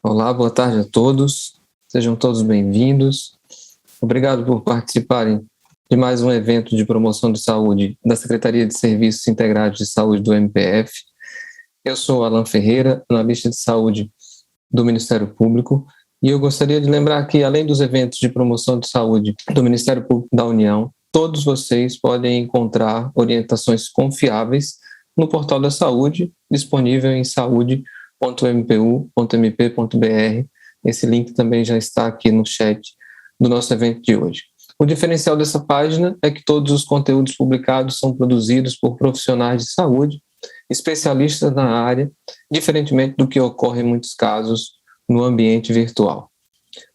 Olá, boa tarde a todos. Sejam todos bem-vindos. Obrigado por participarem de mais um evento de promoção de saúde da Secretaria de Serviços Integrados de Saúde do MPF. Eu sou Alan Ferreira, analista de saúde do Ministério Público, e eu gostaria de lembrar que, além dos eventos de promoção de saúde do Ministério Público da União, todos vocês podem encontrar orientações confiáveis no portal da saúde, disponível em saúde.mpu.mp.br. Esse link também já está aqui no chat do nosso evento de hoje. O diferencial dessa página é que todos os conteúdos publicados são produzidos por profissionais de saúde, especialistas na área, diferentemente do que ocorre em muitos casos no ambiente virtual.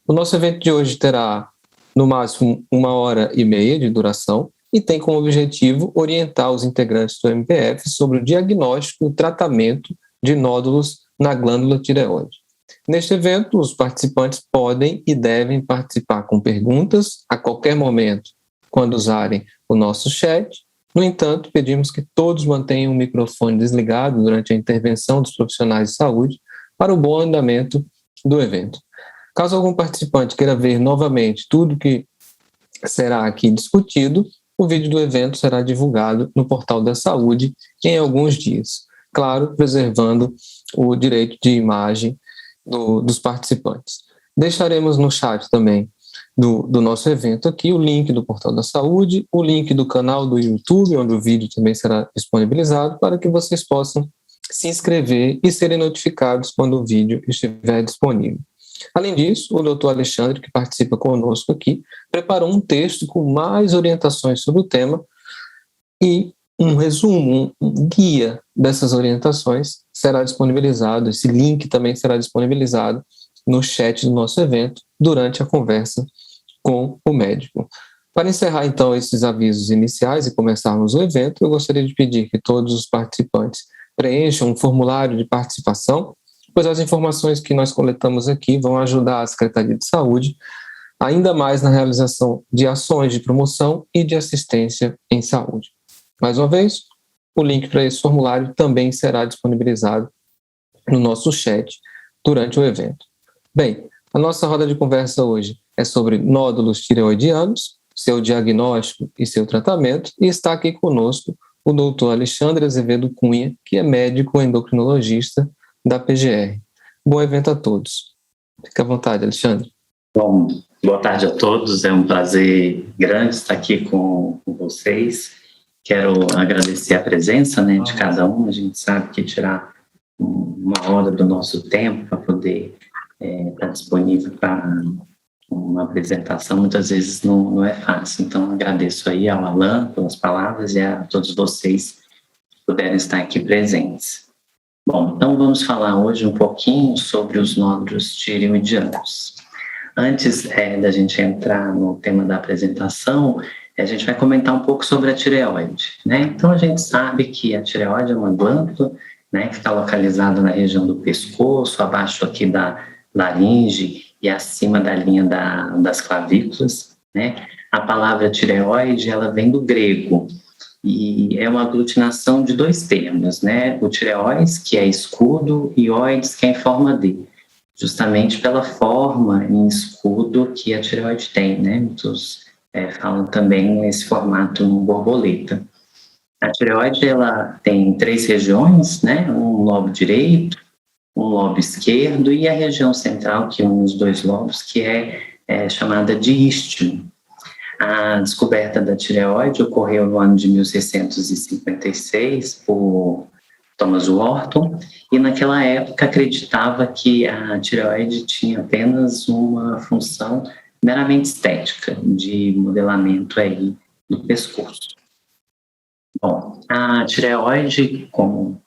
O nosso evento de hoje terá, no máximo, 1h30 de duração e tem como objetivo orientar os integrantes do MPF sobre o diagnóstico e o tratamento de nódulos na glândula tireoide. Neste evento, os participantes podem e devem participar com perguntas a qualquer momento, quando usarem o nosso chat. No entanto, pedimos que todos mantenham o microfone desligado durante a intervenção dos profissionais de saúde para o bom andamento do evento. Caso algum participante queira ver novamente tudo que será aqui discutido, o vídeo do evento será divulgado no portal da saúde em alguns dias. Claro, preservando o direito de imagem dos participantes. Deixaremos no chat também do nosso evento aqui o link do portal da saúde, o link do canal do YouTube, onde o vídeo também será disponibilizado, para que vocês possam se inscrever e serem notificados quando o vídeo estiver disponível. Além disso, o Dr. Alexandre, que participa conosco aqui, preparou um texto com mais orientações sobre o tema e um resumo, um guia dessas orientações será disponibilizado, esse link também será disponibilizado no chat do nosso evento durante a conversa com o médico. Para encerrar então esses avisos iniciais e começarmos o evento, eu gostaria de pedir que todos os participantes preencham um formulário de participação, pois as informações que nós coletamos aqui vão ajudar a Secretaria de Saúde ainda mais na realização de ações de promoção e de assistência em saúde. Mais uma vez, o link para esse formulário também será disponibilizado no nosso chat durante o evento. Bem, a nossa roda de conversa hoje é sobre nódulos tireoidianos, seu diagnóstico e seu tratamento, e está aqui conosco o Dr. Alexandre Azevedo Cunha, que é médico endocrinologista da PGR. Bom evento a todos. Fique à vontade, Alexandre. Bom, boa tarde a todos, é um prazer grande estar aqui com vocês. Quero agradecer a presença, de cada um. A gente sabe que tirar uma hora do nosso tempo para poder estar disponível para uma apresentação, muitas vezes não é fácil. Então, agradeço aí ao Alan pelas palavras e a todos vocês que puderem estar aqui presentes. Bom, então vamos falar hoje um pouquinho sobre os nódulos tireoidianos. Antes da gente entrar no tema da apresentação, a gente vai comentar um pouco sobre a tireoide, Então, a gente sabe que a tireoide é uma glândula, que está localizada na região do pescoço, abaixo aqui da laringe e acima da linha das clavículas, A palavra tireoide, ela vem do grego e é uma aglutinação de dois termos, O tireois, que é escudo, e oides, que é em forma de, justamente pela forma em escudo que a tireoide tem, Muitos falam também nesse formato borboleta. A tireoide, ela tem 3 regiões, Um lobo direito, um lobo esquerdo e a região central, que une os 2 lobos, que é chamada de istmo. A descoberta da tireoide ocorreu no ano de 1656 por Thomas Wharton, e naquela época acreditava que a tireoide tinha apenas uma função meramente estética, de modelamento aí do pescoço. Bom, a tireoide, como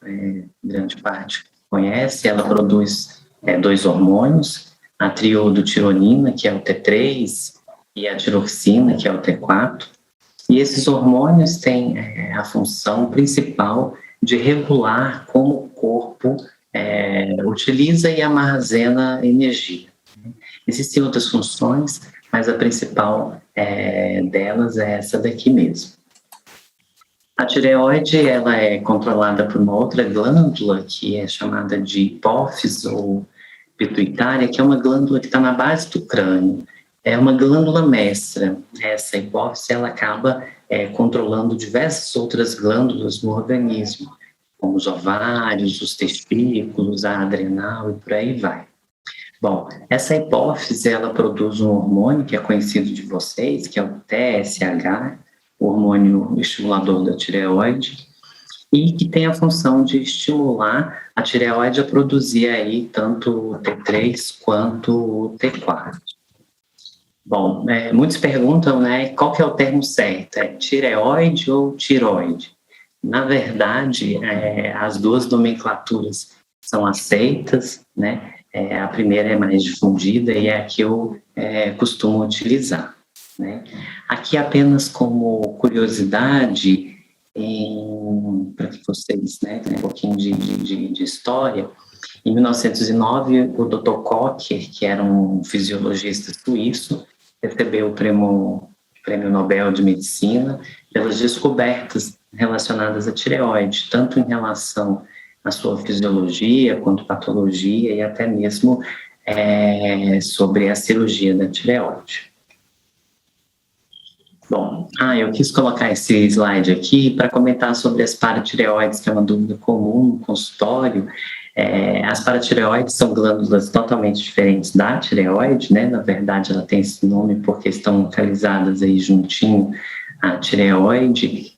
grande parte conhece, ela produz 2 hormônios, a triodotironina, que é o T3, e a tiroxina, que é o T4, e esses hormônios têm a função principal de regular como o corpo utiliza e armazena energia. Existem outras funções, mas a principal delas é essa daqui mesmo. A tireoide, ela é controlada por uma outra glândula que é chamada de hipófise ou pituitária, que é uma glândula que está na base do crânio. É uma glândula mestra. Essa hipófise ela acaba controlando diversas outras glândulas no organismo, como os ovários, os testículos, a adrenal e por aí vai. Bom, essa hipófise ela produz um hormônio que é conhecido de vocês, que é o TSH, o hormônio estimulador da tireoide, e que tem a função de estimular a tireoide a produzir aí tanto o T3 quanto o T4. Bom, muitos perguntam, né, qual que é o termo certo? É tireoide ou tiroide? Na verdade, as duas nomenclaturas são aceitas, né? A primeira é mais difundida e é a que eu costumo utilizar, né? Aqui apenas como curiosidade, para que vocês tenham um pouquinho de história, em 1909 o Dr. Kocher, que era um fisiologista suíço, recebeu o Prêmio Nobel de Medicina pelas descobertas relacionadas à tireoide, tanto em relação à sua fisiologia, quanto patologia e até mesmo sobre a cirurgia da tireoide. Bom, eu quis colocar esse slide aqui para comentar sobre as paratireoides, que é uma dúvida comum no consultório. As paratireoides são glândulas totalmente diferentes da tireoide, né? Na verdade, ela tem esse nome porque estão localizadas aí juntinho à tireoide,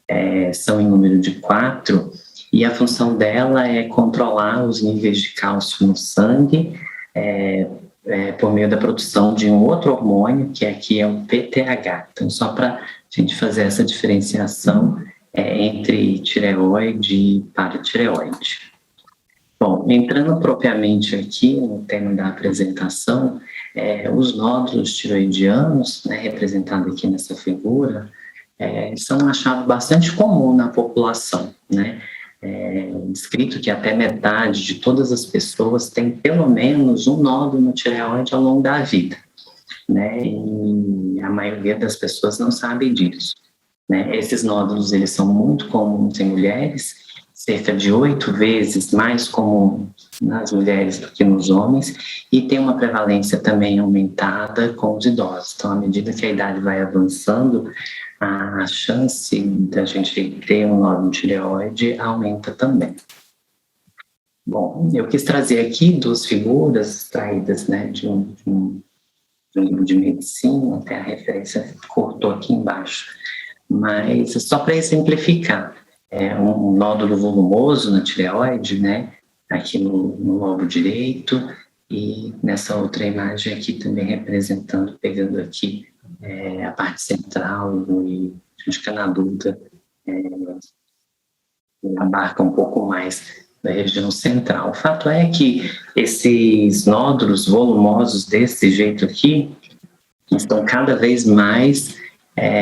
são em número de 4, e a função dela é controlar os níveis de cálcio no sangue, por meio da produção de um outro hormônio, que aqui é o PTH. Então, só para a gente fazer essa diferenciação entre tireoide e paratireoide. Bom, entrando propriamente aqui no tema da apresentação, os nódulos tiroidianos, representados aqui nessa figura, são um achado bastante comum na população, né? Descrito que até metade de todas as pessoas tem pelo menos um nódulo no tireoide ao longo da vida, né? E a maioria das pessoas não sabe disso, né? Esses nódulos, eles são muito comuns em mulheres, cerca de 8 vezes mais comum nas mulheres do que nos homens, e tem uma prevalência também aumentada com os idosos. Então, à medida que a idade vai avançando, a chance da gente ter um nódulo tireoide aumenta também. Bom, eu quis trazer aqui 2 figuras extraídas, né, de um livro de medicina, até a referência cortou aqui embaixo, mas só para exemplificar, um nódulo volumoso na tireoide, né, aqui no lobo direito, e nessa outra imagem aqui também representando, pegando aqui a parte central, e acho que na dúvida abarca um pouco mais da região central. O fato é que esses nódulos volumosos desse jeito aqui estão cada vez mais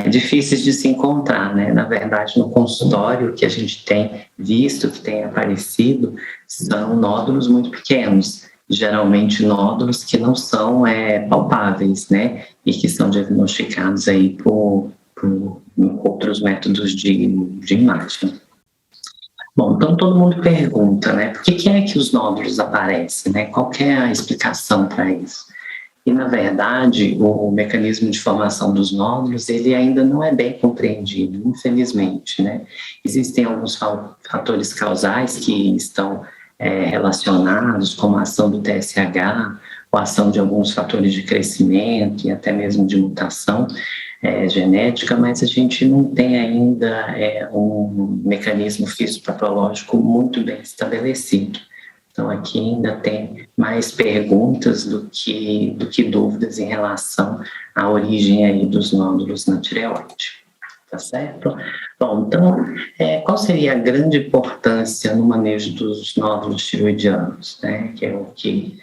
difíceis de se encontrar, né? Na verdade, no consultório que a gente tem visto, que tem aparecido, são nódulos muito pequenos, geralmente nódulos que não são palpáveis, né? E que são diagnosticados aí por outros métodos de imagem. Bom, então todo mundo pergunta, né? Por que é que os nódulos aparecem, né? Qual que é a explicação para isso? E, na verdade, o mecanismo de formação dos nódulos, ele ainda não é bem compreendido, infelizmente, né? Existem alguns fatores causais que estão relacionados, como a ação do TSH, ou a ação de alguns fatores de crescimento e até mesmo de mutação genética, mas a gente não tem ainda um mecanismo fisiopatológico muito bem estabelecido. Então, aqui ainda tem mais perguntas do que dúvidas em relação à origem aí dos nódulos na tireoide. Tá certo? Bom, então, qual seria a grande importância no manejo dos nódulos tireoidianos, né? Que é o que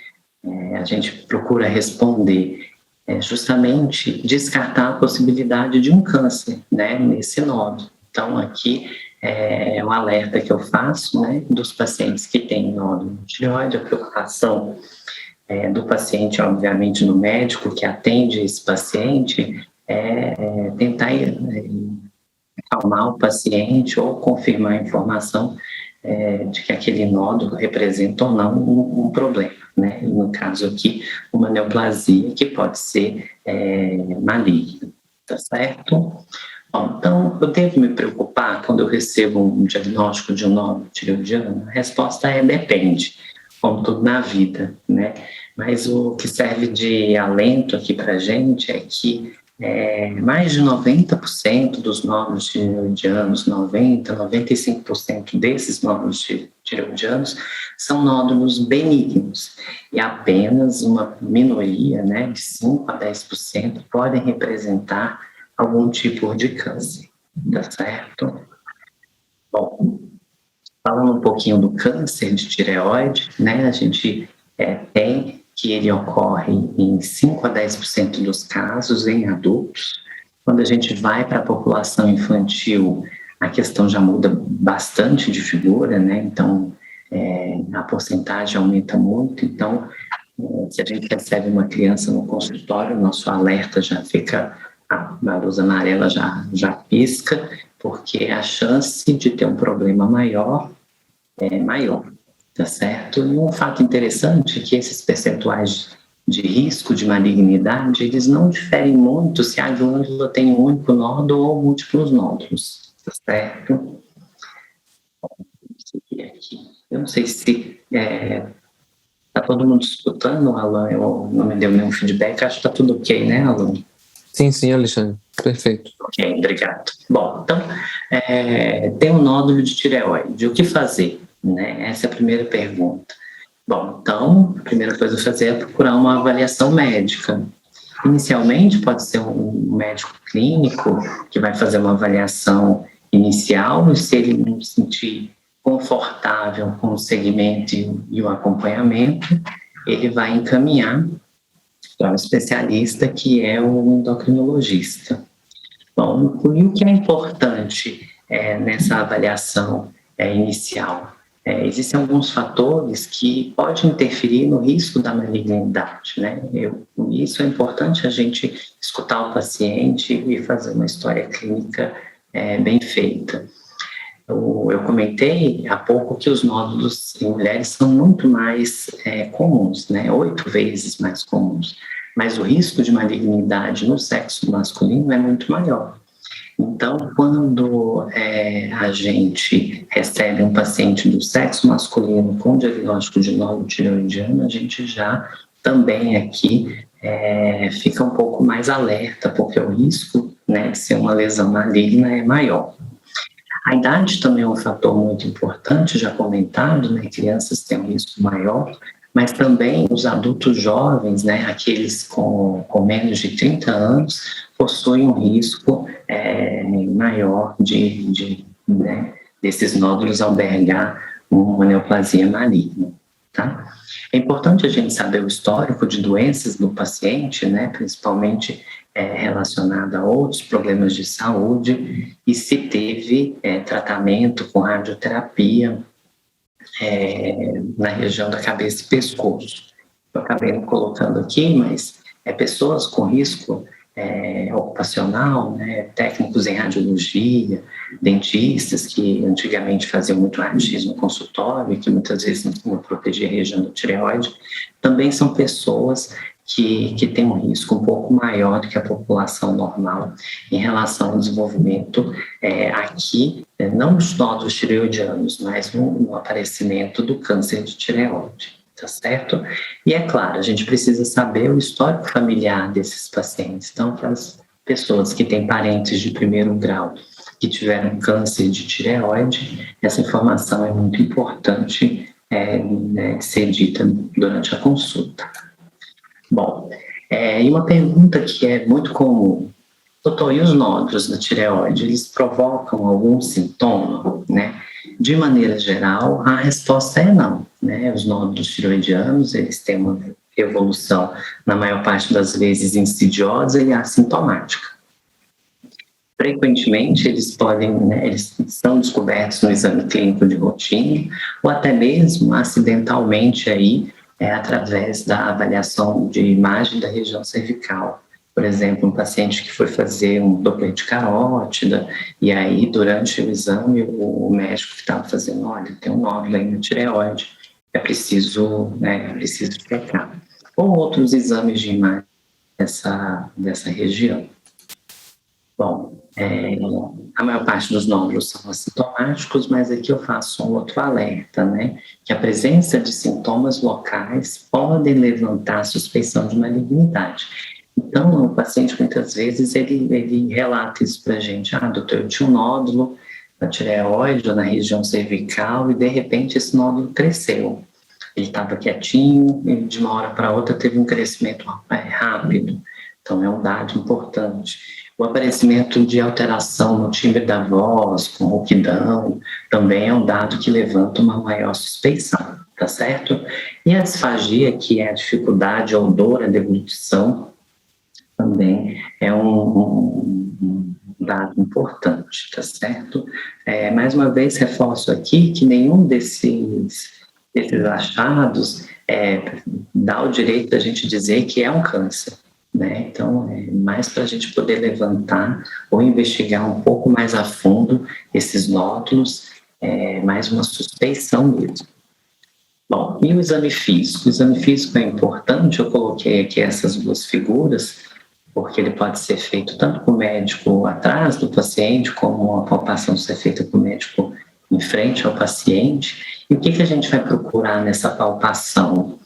a gente procura responder. Justamente descartar a possibilidade de um câncer, né, nesse nódulo. Então, aqui é um alerta que eu faço, né, dos pacientes que têm nódulo de tireoide, a preocupação do paciente, obviamente, no médico que atende esse paciente, tentar acalmar o paciente ou confirmar a informação de que aquele nódulo representa ou não um problema, né? E no caso aqui, uma neoplasia que pode ser maligna, tá certo? Bom, então, eu devo me preocupar quando eu recebo um diagnóstico de um nódulo tireoidiano? A resposta é depende, como tudo na vida, né? Mas o que serve de alento aqui para a gente é que mais de 90% dos nódulos tireoidianos, 95% desses nódulos tireoidianos são nódulos benignos e apenas uma minoria, né, de 5 a 10% podem representar algum tipo de câncer, tá certo? Bom, falando um pouquinho do câncer de tireoide, né, a gente tem que ele ocorre em 5 a 10% dos casos em adultos. Quando a gente vai para a população infantil, a questão já muda bastante de figura, né? Então, a porcentagem aumenta muito. Então, se a gente recebe uma criança no consultório, nosso alerta já fica, a luz amarela já pisca, porque a chance de ter um problema maior é maior. Tá certo? E um fato interessante é que esses percentuais de risco de malignidade, eles não diferem muito se a glândula tem um único nódulo ou múltiplos nódulos, tá certo? Eu não sei se tá todo mundo escutando, Alan, eu não me deu nenhum feedback, acho que tá tudo ok, né, Alan? Sim, Alexandre, perfeito. Ok, obrigado. Bom, então, tem um nódulo de tireoide, o que fazer? Né? Essa é a primeira pergunta. Bom, então, a primeira coisa a fazer é procurar uma avaliação médica. Inicialmente, pode ser um médico clínico que vai fazer uma avaliação inicial e se ele não se sentir confortável com o segmento e o acompanhamento, ele vai encaminhar para um especialista que é o endocrinologista. Bom, e o que é importante nessa avaliação inicial? Existem alguns fatores que podem interferir no risco da malignidade, né? Isso é importante a gente escutar o paciente e fazer uma história clínica bem feita. Eu comentei há pouco que os nódulos em mulheres são muito mais comuns, né? 8 vezes mais comuns. Mas o risco de malignidade no sexo masculino é muito maior. Então, quando a gente recebe um paciente do sexo masculino com diagnóstico de nódulo tireoidiano, a gente já também aqui fica um pouco mais alerta, porque o risco, né, de ser uma lesão maligna é maior. A idade também é um fator muito importante, já comentado, né? Crianças têm um risco maior, mas também os adultos jovens, né? Aqueles com menos de 30 anos, possuem um risco maior né, desses nódulos albergar uma neoplasia maligna. Tá? É importante a gente saber o histórico de doenças do paciente, né, principalmente relacionada a outros problemas de saúde e se teve tratamento com radioterapia na região da cabeça e pescoço. Eu acabei não colocando aqui, mas pessoas com risco ocupacional, né, técnicos em radiologia, dentistas que antigamente faziam muito raio-x no consultório e que muitas vezes não protegia a região da tireoide, também são pessoas que têm um risco um pouco maior do que a população normal em relação ao desenvolvimento aqui, não dos nódulos tireoidianos, mas no aparecimento do câncer de tireoide. Tá certo? E é claro, a gente precisa saber o histórico familiar desses pacientes. Então, para as pessoas que têm parentes de primeiro grau que tiveram câncer de tireoide, essa informação é muito importante de ser dita durante a consulta. Bom, e uma pergunta que é muito comum: doutor, e os nódulos da tireoide, eles provocam algum sintoma, né? De maneira geral, a resposta é não, né? Os nódulos tireoidianos, eles têm uma evolução, na maior parte das vezes, insidiosa e assintomática. Frequentemente, eles são descobertos no exame clínico de rotina, ou até mesmo acidentalmente aí, através da avaliação de imagem da região cervical, Por exemplo, um paciente que foi fazer um Doppler de carótida, e aí, durante o exame, o médico que estava fazendo, olha, tem um nódulo aí na tireoide, é preciso checar. Ou outros exames de imagem dessa região. Bom, a maior parte dos nódulos são assintomáticos, mas aqui eu faço um outro alerta, né? Que a presença de sintomas locais podem levantar a suspeição de malignidade. Então, o paciente, muitas vezes, ele relata isso para a gente. Doutor, eu tinha um nódulo na tireoide ou na região cervical e, de repente, esse nódulo cresceu. Ele estava quietinho e, de uma hora para outra, teve um crescimento rápido. Então, é um dado importante. O aparecimento de alteração no timbre da voz, com rouquidão, também é um dado que levanta uma maior suspeição, tá certo? E a disfagia, que é a dificuldade ou dor, a deglutição, também é um dado importante, tá certo? Mais uma vez, reforço aqui que nenhum desses achados dá o direito da gente dizer que é um câncer, né? Então, é mais para a gente poder levantar ou investigar um pouco mais a fundo esses nódulos, mais uma suspeição mesmo. Bom, e o exame físico? O exame físico é importante, eu coloquei aqui essas duas figuras, porque ele pode ser feito tanto com o médico atrás do paciente, como a palpação ser feita com o médico em frente ao paciente. E o que a gente vai procurar nessa palpação?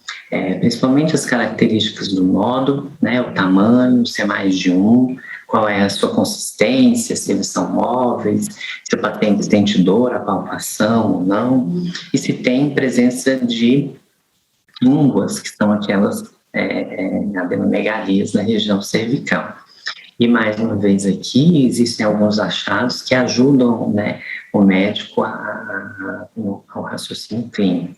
Principalmente as características do nódulo, né, o tamanho, se é mais de um, qual é a sua consistência, se eles são móveis, se o paciente sente dor, a palpação ou não, e se tem presença de línguas, que são aquelas adenomegalias na região cervical. E mais uma vez aqui, existem alguns achados que ajudam, né, o médico ao raciocínio clínico,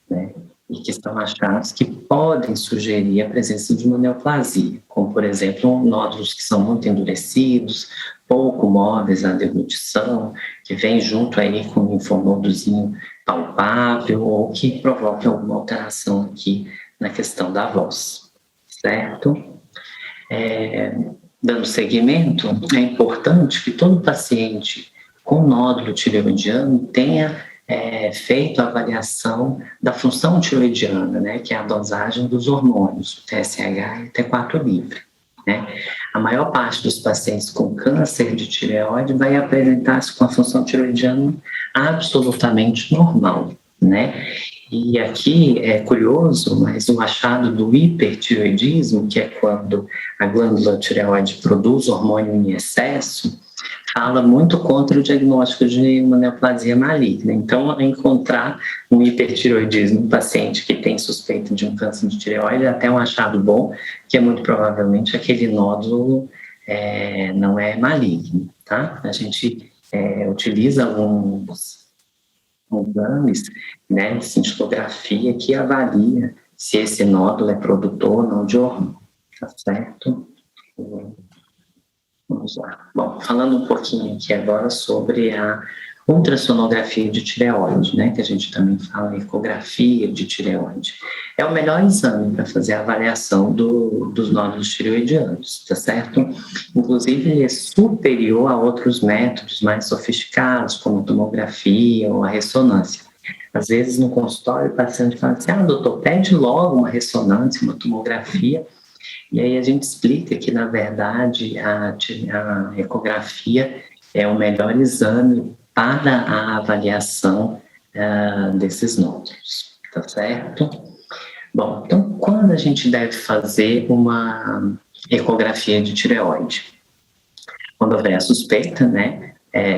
né, e que são achados que podem sugerir a presença de uma neoplasia, como, por exemplo, nódulos que são muito endurecidos, pouco móveis à deglutição, que vem junto aí com um linfonodozinho palpável ou que provoque alguma alteração aqui na questão da voz, certo? Dando seguimento, é importante que todo paciente com nódulo tireoidiano tenha feito a avaliação da função tireoidiana, né, que é a dosagem dos hormônios, o TSH e o T4 livre. Né? A maior parte dos pacientes com câncer de tireoide vai apresentar-se com a função tireoidiana absolutamente normal, né? E aqui é curioso, mas o achado do hipertireoidismo, que é quando a glândula tireoide produz hormônio em excesso, fala muito contra o diagnóstico de uma neoplasia maligna. Então, encontrar um hipertireoidismo no paciente que tem suspeita de um câncer de tireoide é até um achado bom, que é muito provavelmente aquele nódulo não é maligno, tá? A gente utiliza alguns exames, né, de cintilografia que avalia se esse nódulo é produtor ou não de hormônio, tá certo? Vamos lá. Bom, falando um pouquinho aqui agora sobre a ultrassonografia de tireoide, né, que a gente também fala ecografia de tireoide. É o melhor exame para fazer a avaliação dos nódulos tireoidianos, tá certo? Inclusive, ele é superior a outros métodos mais sofisticados, como a tomografia ou a ressonância. Às vezes, no consultório, o paciente fala assim, doutor, pede logo uma ressonância, uma tomografia. E aí a gente explica que, na verdade, a ecografia é o melhor exame para a avaliação desses nódulos, tá certo? Bom, então, quando a gente deve fazer uma ecografia de tireoide? Quando houver a suspeita, né,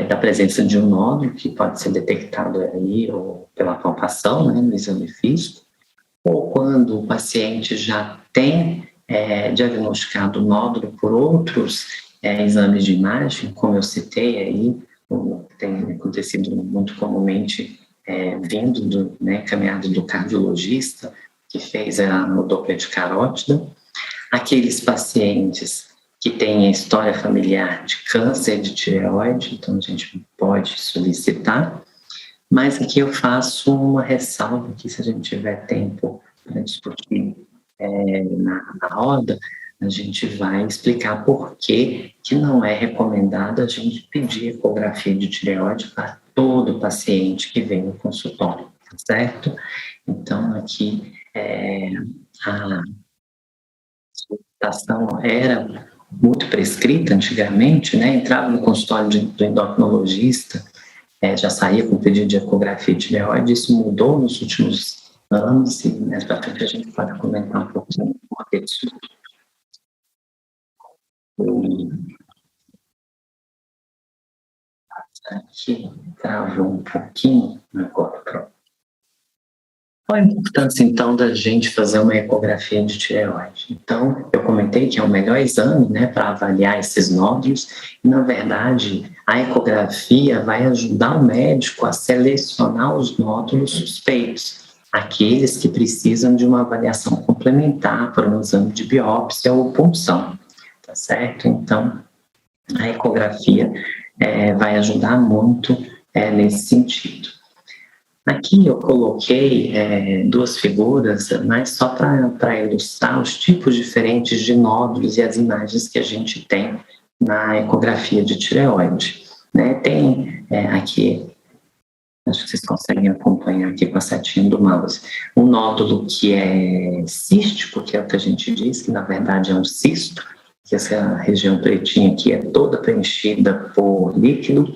da presença de um nódulo, que pode ser detectado aí ou pela palpação, né, no exame físico, ou quando o paciente já tem diagnosticado o nódulo por outros exames de imagem, como eu citei aí, tem acontecido muito comumente vindo caminhado do cardiologista que fez o Doppler de carótida. Aqueles pacientes que têm a história familiar de câncer de tireoide, então a gente pode solicitar, mas aqui eu faço uma ressalva que, se a gente tiver tempo para discutir na roda, a gente vai explicar por que não é recomendado a gente pedir ecografia de tireoide para todo paciente que vem no consultório, certo? Então, aqui, a solicitação era muito prescrita antigamente, né? Entrava no consultório do endocrinologista, já saía com pedido de ecografia de tireoide. Isso mudou nos últimos anos e mais para frente a gente pode comentar um pouquinho disso. Aqui, travou um pouquinho agora, pronto. Qual a importância, então, da gente fazer uma ecografia de tireoide? Então, eu comentei que é o melhor exame, né, para avaliar esses nódulos, e, na verdade, a ecografia vai ajudar o médico a selecionar os nódulos suspeitos, aqueles que precisam de uma avaliação complementar para um exame de biópsia ou punção, tá certo? Então, a ecografia vai ajudar muito nesse sentido. Aqui eu coloquei duas figuras, mas só para ilustrar os tipos diferentes de nódulos e as imagens que a gente tem na ecografia de tireoide, né? Tem aqui, acho que vocês conseguem acompanhar aqui com a setinha do mouse, um nódulo que é cístico, que é o que a gente diz, que na verdade é um cisto, que essa região pretinha aqui é toda preenchida por líquido,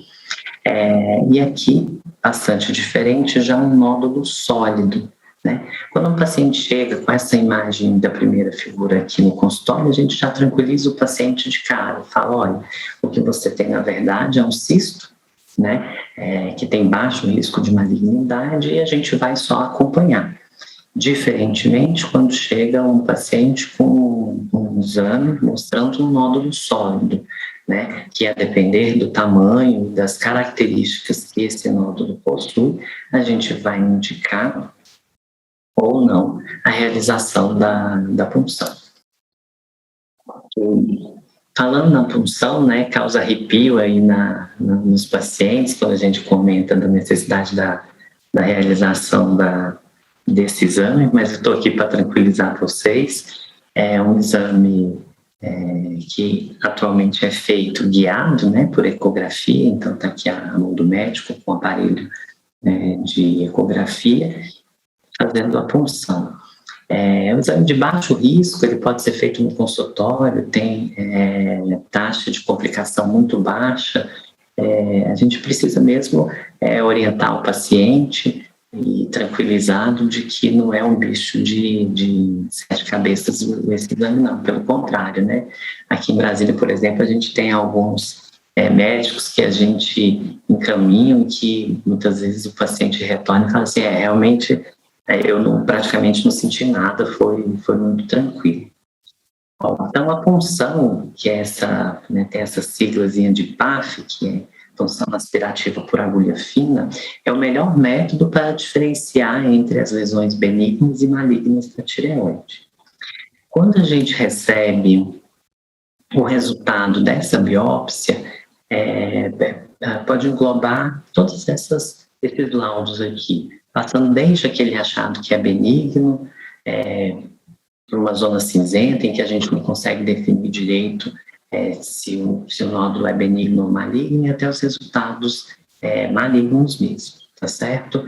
e aqui, bastante diferente, já um nódulo sólido, né? Quando um paciente chega com essa imagem da primeira figura aqui no consultório, a gente já tranquiliza o paciente de cara, fala, olha, o que você tem na verdade é um cisto, né? Que tem baixo risco de malignidade e a gente vai só acompanhar. Diferentemente, quando chega um paciente com um exame mostrando um nódulo sólido, né, que a depender do tamanho e das características que esse nódulo possui, a gente vai indicar ou não a realização da punção. Falando na punção, né, causa arrepio aí nos pacientes, quando a gente comenta da necessidade da realização desse exame, mas eu estou aqui para tranquilizar vocês. É um exame que atualmente é feito guiado, né, por ecografia, então está aqui a mão do médico com o aparelho de ecografia, fazendo a punção. É um exame de baixo risco, ele pode ser feito no consultório, tem taxa de complicação muito baixa, a gente precisa mesmo orientar o paciente e tranquilizado de que não é um bicho de 7 cabeças esse exame, não, pelo contrário, né? Aqui em Brasília, por exemplo, a gente tem alguns médicos que a gente encaminha e que muitas vezes o paciente retorna e fala assim, realmente eu praticamente não senti nada, foi muito tranquilo. Então, a punção, que é tem essa siglazinha de PAF, que é punção aspirativa por agulha fina, é o melhor método para diferenciar entre as lesões benignas e malignas da tireoide. Quando a gente recebe o resultado dessa biópsia, pode englobar todos esses laudos aqui, passando desde aquele achado que é benigno, por uma zona cinzenta em que a gente não consegue definir direito se o nódulo é benigno ou maligno, e até os resultados malignos mesmo, tá certo?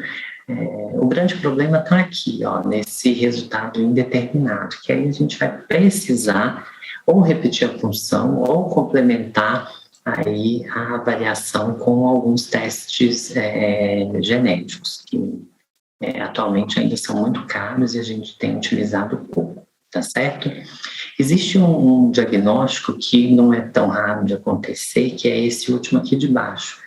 O grande problema está aqui, nesse resultado indeterminado, que aí a gente vai precisar ou repetir a punção ou complementar aí a avaliação com alguns testes genéticos, que atualmente ainda são muito caros e a gente tem utilizado pouco, tá certo? Existe um diagnóstico que não é tão raro de acontecer, que é esse último aqui de baixo,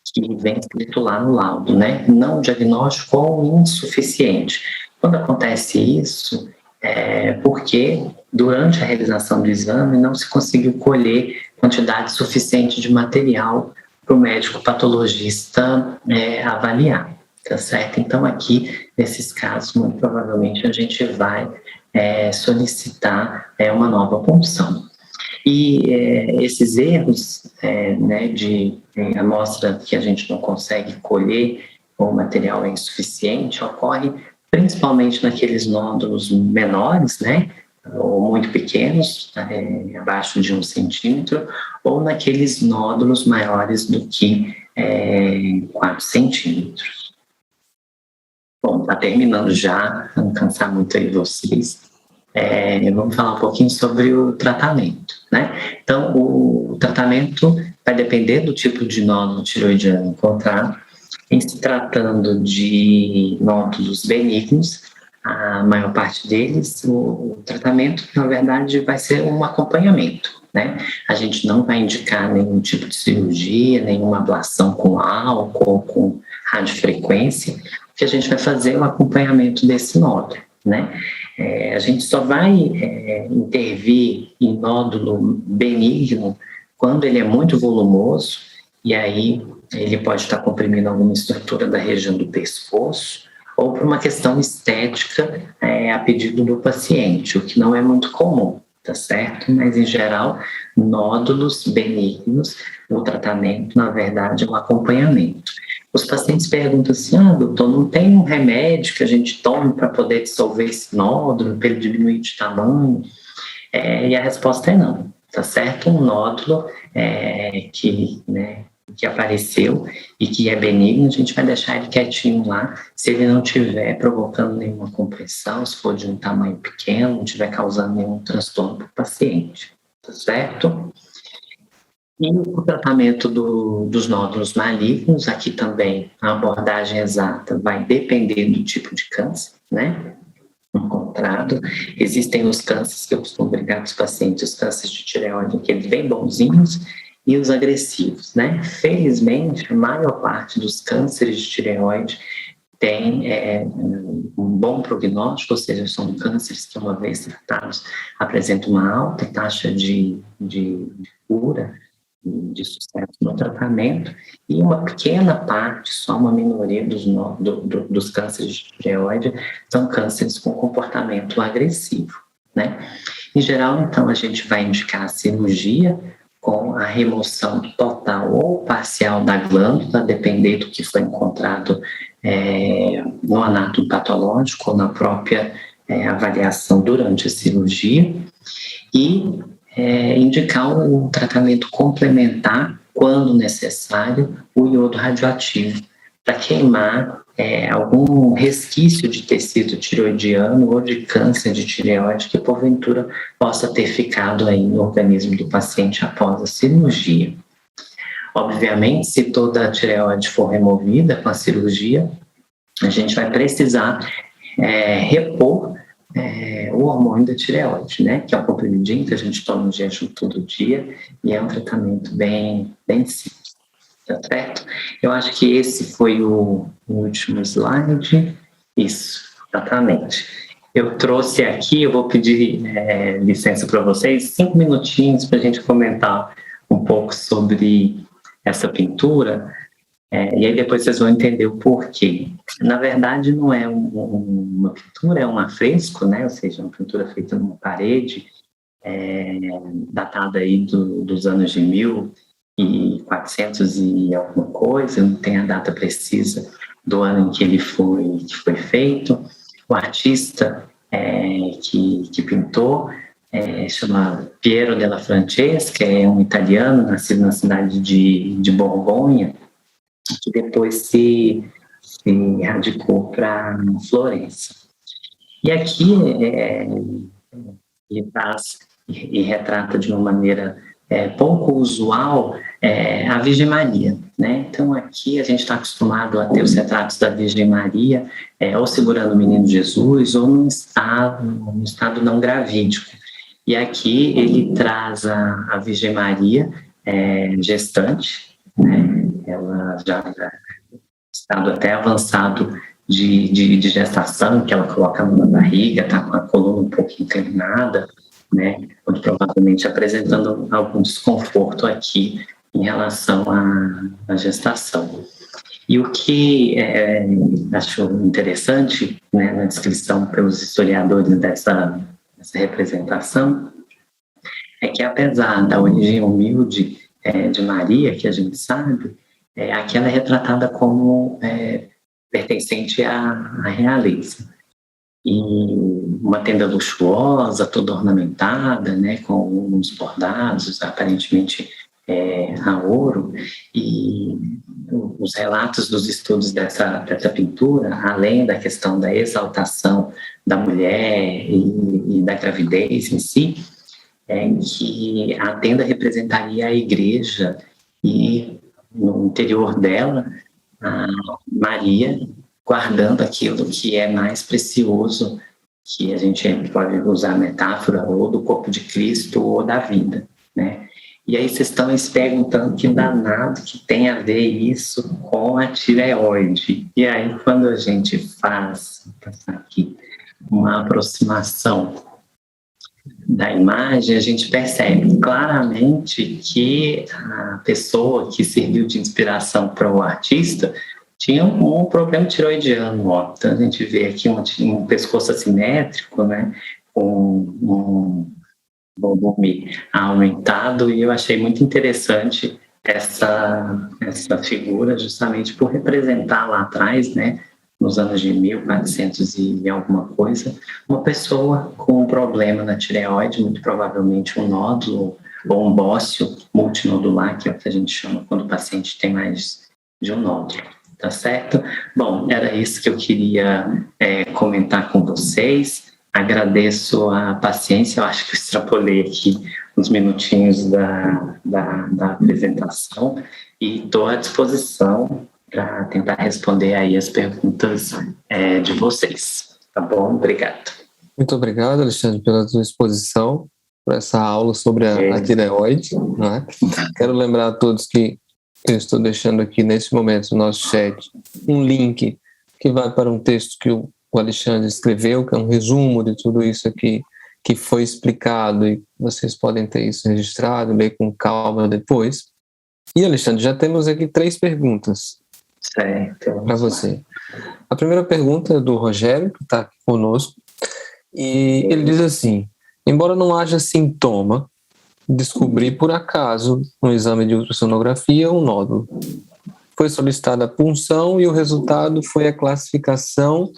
que vem escrito lá no laudo, né? Não diagnóstico ou insuficiente. Quando acontece isso, porque durante a realização do exame não se conseguiu colher quantidade suficiente de material para o médico patologista avaliar, tá certo? Então aqui, nesses casos, muito provavelmente a gente vai solicitar uma nova punção. E esses erros de amostra que a gente não consegue colher ou o material é insuficiente ocorre principalmente naqueles nódulos menores, né, ou muito pequenos, abaixo de 1 centímetro, ou naqueles nódulos maiores do que 4 centímetros. Bom, está terminando já, para não cansar muito aí vocês. Vamos falar um pouquinho sobre o tratamento, né? Então, o tratamento vai depender do tipo de nódulo tireoidiano encontrado. Em se tratando de nódulos benignos, a maior parte deles, o tratamento, na verdade, vai ser um acompanhamento, né? A gente não vai indicar nenhum tipo de cirurgia, nenhuma ablação com álcool ou com radiofrequência, porque a gente vai fazer o acompanhamento desse nódulo, né? A gente só vai intervir em nódulo benigno quando ele é muito volumoso, e aí ele pode estar comprimindo alguma estrutura da região do pescoço, ou por uma questão estética a pedido do paciente, o que não é muito comum, tá certo? Mas, em geral, nódulos benignos, o tratamento, na verdade, é um acompanhamento. Os pacientes perguntam assim, doutor, não tem um remédio que a gente tome para poder dissolver esse nódulo, para ele diminuir de tamanho? E a resposta é não, tá certo? Um nódulo que apareceu e que é benigno, a gente vai deixar ele quietinho lá. Se ele não estiver provocando nenhuma compressão, se for de um tamanho pequeno, não estiver causando nenhum transtorno para o paciente, tá certo? E o tratamento dos nódulos malignos, aqui também a abordagem exata vai depender do tipo de câncer, né? Encontrado. Existem os cânceres que eu costumo brincar com os pacientes, os cânceres de tireoide, aqueles bem bonzinhos, e os agressivos, né? Felizmente, a maior parte dos cânceres de tireoide tem um bom prognóstico, ou seja, são cânceres que, uma vez tratados, apresentam uma alta taxa de cura, de sucesso no tratamento, e uma pequena parte, só uma minoria dos cânceres de tireoide são cânceres com comportamento agressivo, né? Em geral, então, a gente vai indicar a cirurgia com a remoção total ou parcial da glândula, dependendo do que foi encontrado no anátomo patológico ou na própria avaliação durante a cirurgia, e indicar um tratamento complementar, quando necessário, o iodo radioativo, para queimar algum resquício de tecido tireoidiano ou de câncer de tireoide que, porventura, possa ter ficado aí no organismo do paciente após a cirurgia. Obviamente, se toda a tireoide for removida com a cirurgia, a gente vai precisar repor o hormônio da tireoide, né? Que é o comprimidinho que a gente toma no jejum todo dia, e é um tratamento bem simples. Tá certo? Eu acho que esse foi o último slide. Isso, exatamente. Eu trouxe aqui, eu vou pedir licença para vocês, 5 minutinhos para a gente comentar um pouco sobre essa pintura, e aí depois vocês vão entender o porquê. Na verdade, não é uma pintura, é um afresco, né? Ou seja, uma pintura feita numa parede, datada aí dos anos de 1400 e alguma coisa, não tem a data precisa do ano em que ele foi feito. O artista que pintou chama Piero della Francesca, é um italiano nascido na cidade de Borgonha, que depois se radicou para Florença. E aqui ele traz e retrata de uma maneira pouco usual a Virgem Maria, né? Então aqui a gente está acostumado a ter os retratos da Virgem Maria ou segurando o menino Jesus ou num estado não gravídico. E aqui ele traz a Virgem Maria gestante, né? Ela já estado até avançado de gestação, que ela coloca a mão na barriga, está com a coluna um pouco inclinada, né? Muito provavelmente apresentando algum desconforto aqui em relação à gestação. E o que acho interessante, né, na descrição pelos historiadores dessa representação, é que, apesar da origem humilde de Maria, que a gente sabe, aqui ela é retratada como pertencente à realeza. e uma tenda luxuosa, toda ornamentada, né, com uns bordados, aparentemente a ouro, e os relatos dos estudos dessa pintura, além da questão da exaltação da mulher e da gravidez em si, que a tenda representaria a igreja e no interior dela a Maria guardando aquilo que é mais precioso, que a gente pode usar a metáfora ou do corpo de Cristo ou da vida, né? E aí vocês estão se perguntando que danado que tem a ver isso com a tireoide. E aí quando a gente faz aqui uma aproximação da imagem, a gente percebe claramente que a pessoa que serviu de inspiração para o artista tinha um problema tiroidiano. Ó. Então a gente vê aqui um pescoço assimétrico, né, com um volume aumentado, e eu achei muito interessante essa figura, justamente por representar lá atrás, né, nos anos de 1400 e alguma coisa, uma pessoa com um problema na tireoide, muito provavelmente um nódulo ou um bócio multinodular, que é o que a gente chama quando o paciente tem mais de um nódulo, tá certo? Bom, era isso que eu queria comentar com vocês. Agradeço a paciência, eu acho que eu extrapolei aqui uns minutinhos da apresentação e estou à disposição para tentar responder aí as perguntas de vocês. Tá bom? Obrigado. Muito obrigado, Alexandre, pela sua exposição, por essa aula sobre a tireoide. Não é? Quero lembrar a todos que eu estou deixando aqui nesse momento no nosso chat um link que vai para um texto que o Alexandre escreveu, que é um resumo de tudo isso aqui que foi explicado, e vocês podem ter isso registrado, ler com calma depois. E, Alexandre, já temos aqui 3 perguntas para você. A primeira pergunta é do Rogério, que está aqui conosco, e ele diz assim: embora não haja sintoma, descobri por acaso no exame de ultrassonografia um nódulo. Foi solicitada a punção e o resultado foi a classificação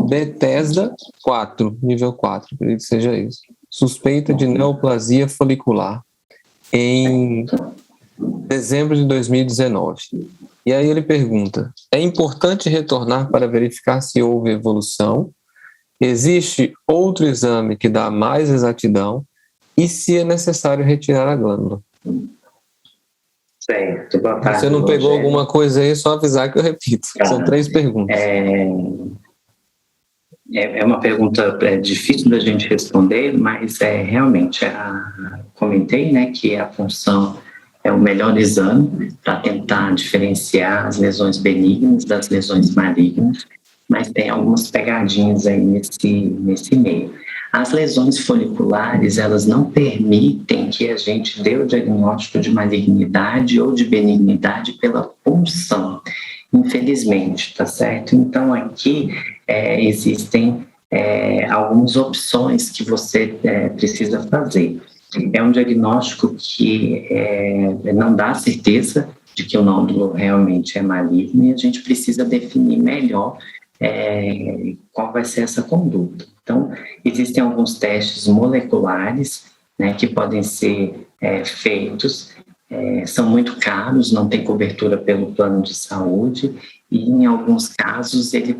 Bethesda 4, nível 4, acredito que seja isso. Suspeita de neoplasia folicular em dezembro de 2019. E aí ele pergunta: é importante retornar para verificar se houve evolução? Existe outro exame que dá mais exatidão? E se é necessário retirar a glândula? Certo, boa tarde. Você não pegou alguma coisa aí, só avisar que eu repito. São 3 perguntas. É uma pergunta difícil da gente responder, mas realmente, comentei, né, que a punção é o melhor exame para tentar diferenciar as lesões benignas das lesões malignas, mas tem algumas pegadinhas aí nesse meio. As lesões foliculares, elas não permitem que a gente dê o diagnóstico de malignidade ou de benignidade pela punção, infelizmente, tá certo? Então, aqui existem algumas opções que você precisa fazer. É um diagnóstico que não dá certeza de que o nódulo realmente é maligno, e a gente precisa definir melhor qual vai ser essa conduta. Então, existem alguns testes moleculares, né, que podem ser feitos, são muito caros, não tem cobertura pelo plano de saúde, e em alguns casos ele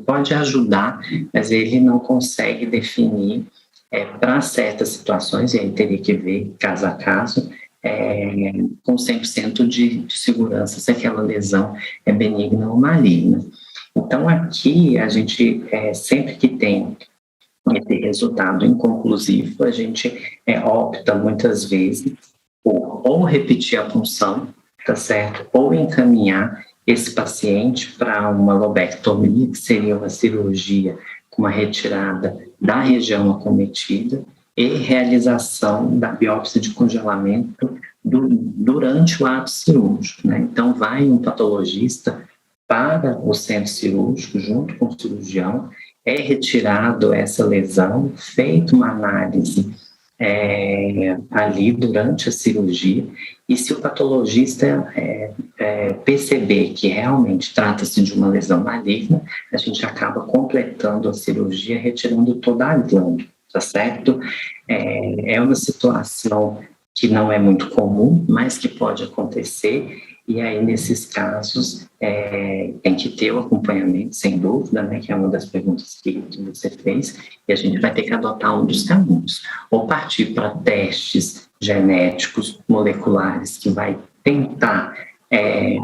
pode ajudar, mas ele não consegue definir para certas situações, e aí teria que ver caso a caso, com 100% de segurança se aquela lesão é benigna ou maligna. Então, aqui, a gente, sempre que tem esse resultado inconclusivo, a gente opta, muitas vezes, por ou repetir a punção, tá certo? Ou encaminhar esse paciente para uma lobectomia, que seria uma cirurgia com uma retirada da região acometida e realização da biópsia de congelamento durante o ato cirúrgico, né? Então, vai um patologista para o centro cirúrgico, junto com o cirurgião, é retirado essa lesão, feita uma análise ali durante a cirurgia, e se o patologista perceber que realmente trata-se de uma lesão maligna, a gente acaba completando a cirurgia, retirando toda a glândula, tá certo? É uma situação que não é muito comum, mas que pode acontecer, e aí, nesses casos, tem que ter o acompanhamento, sem dúvida, né, que é uma das perguntas que você fez, e a gente vai ter que adotar um dos caminhos, ou partir para testes genéticos, moleculares, que vai tentar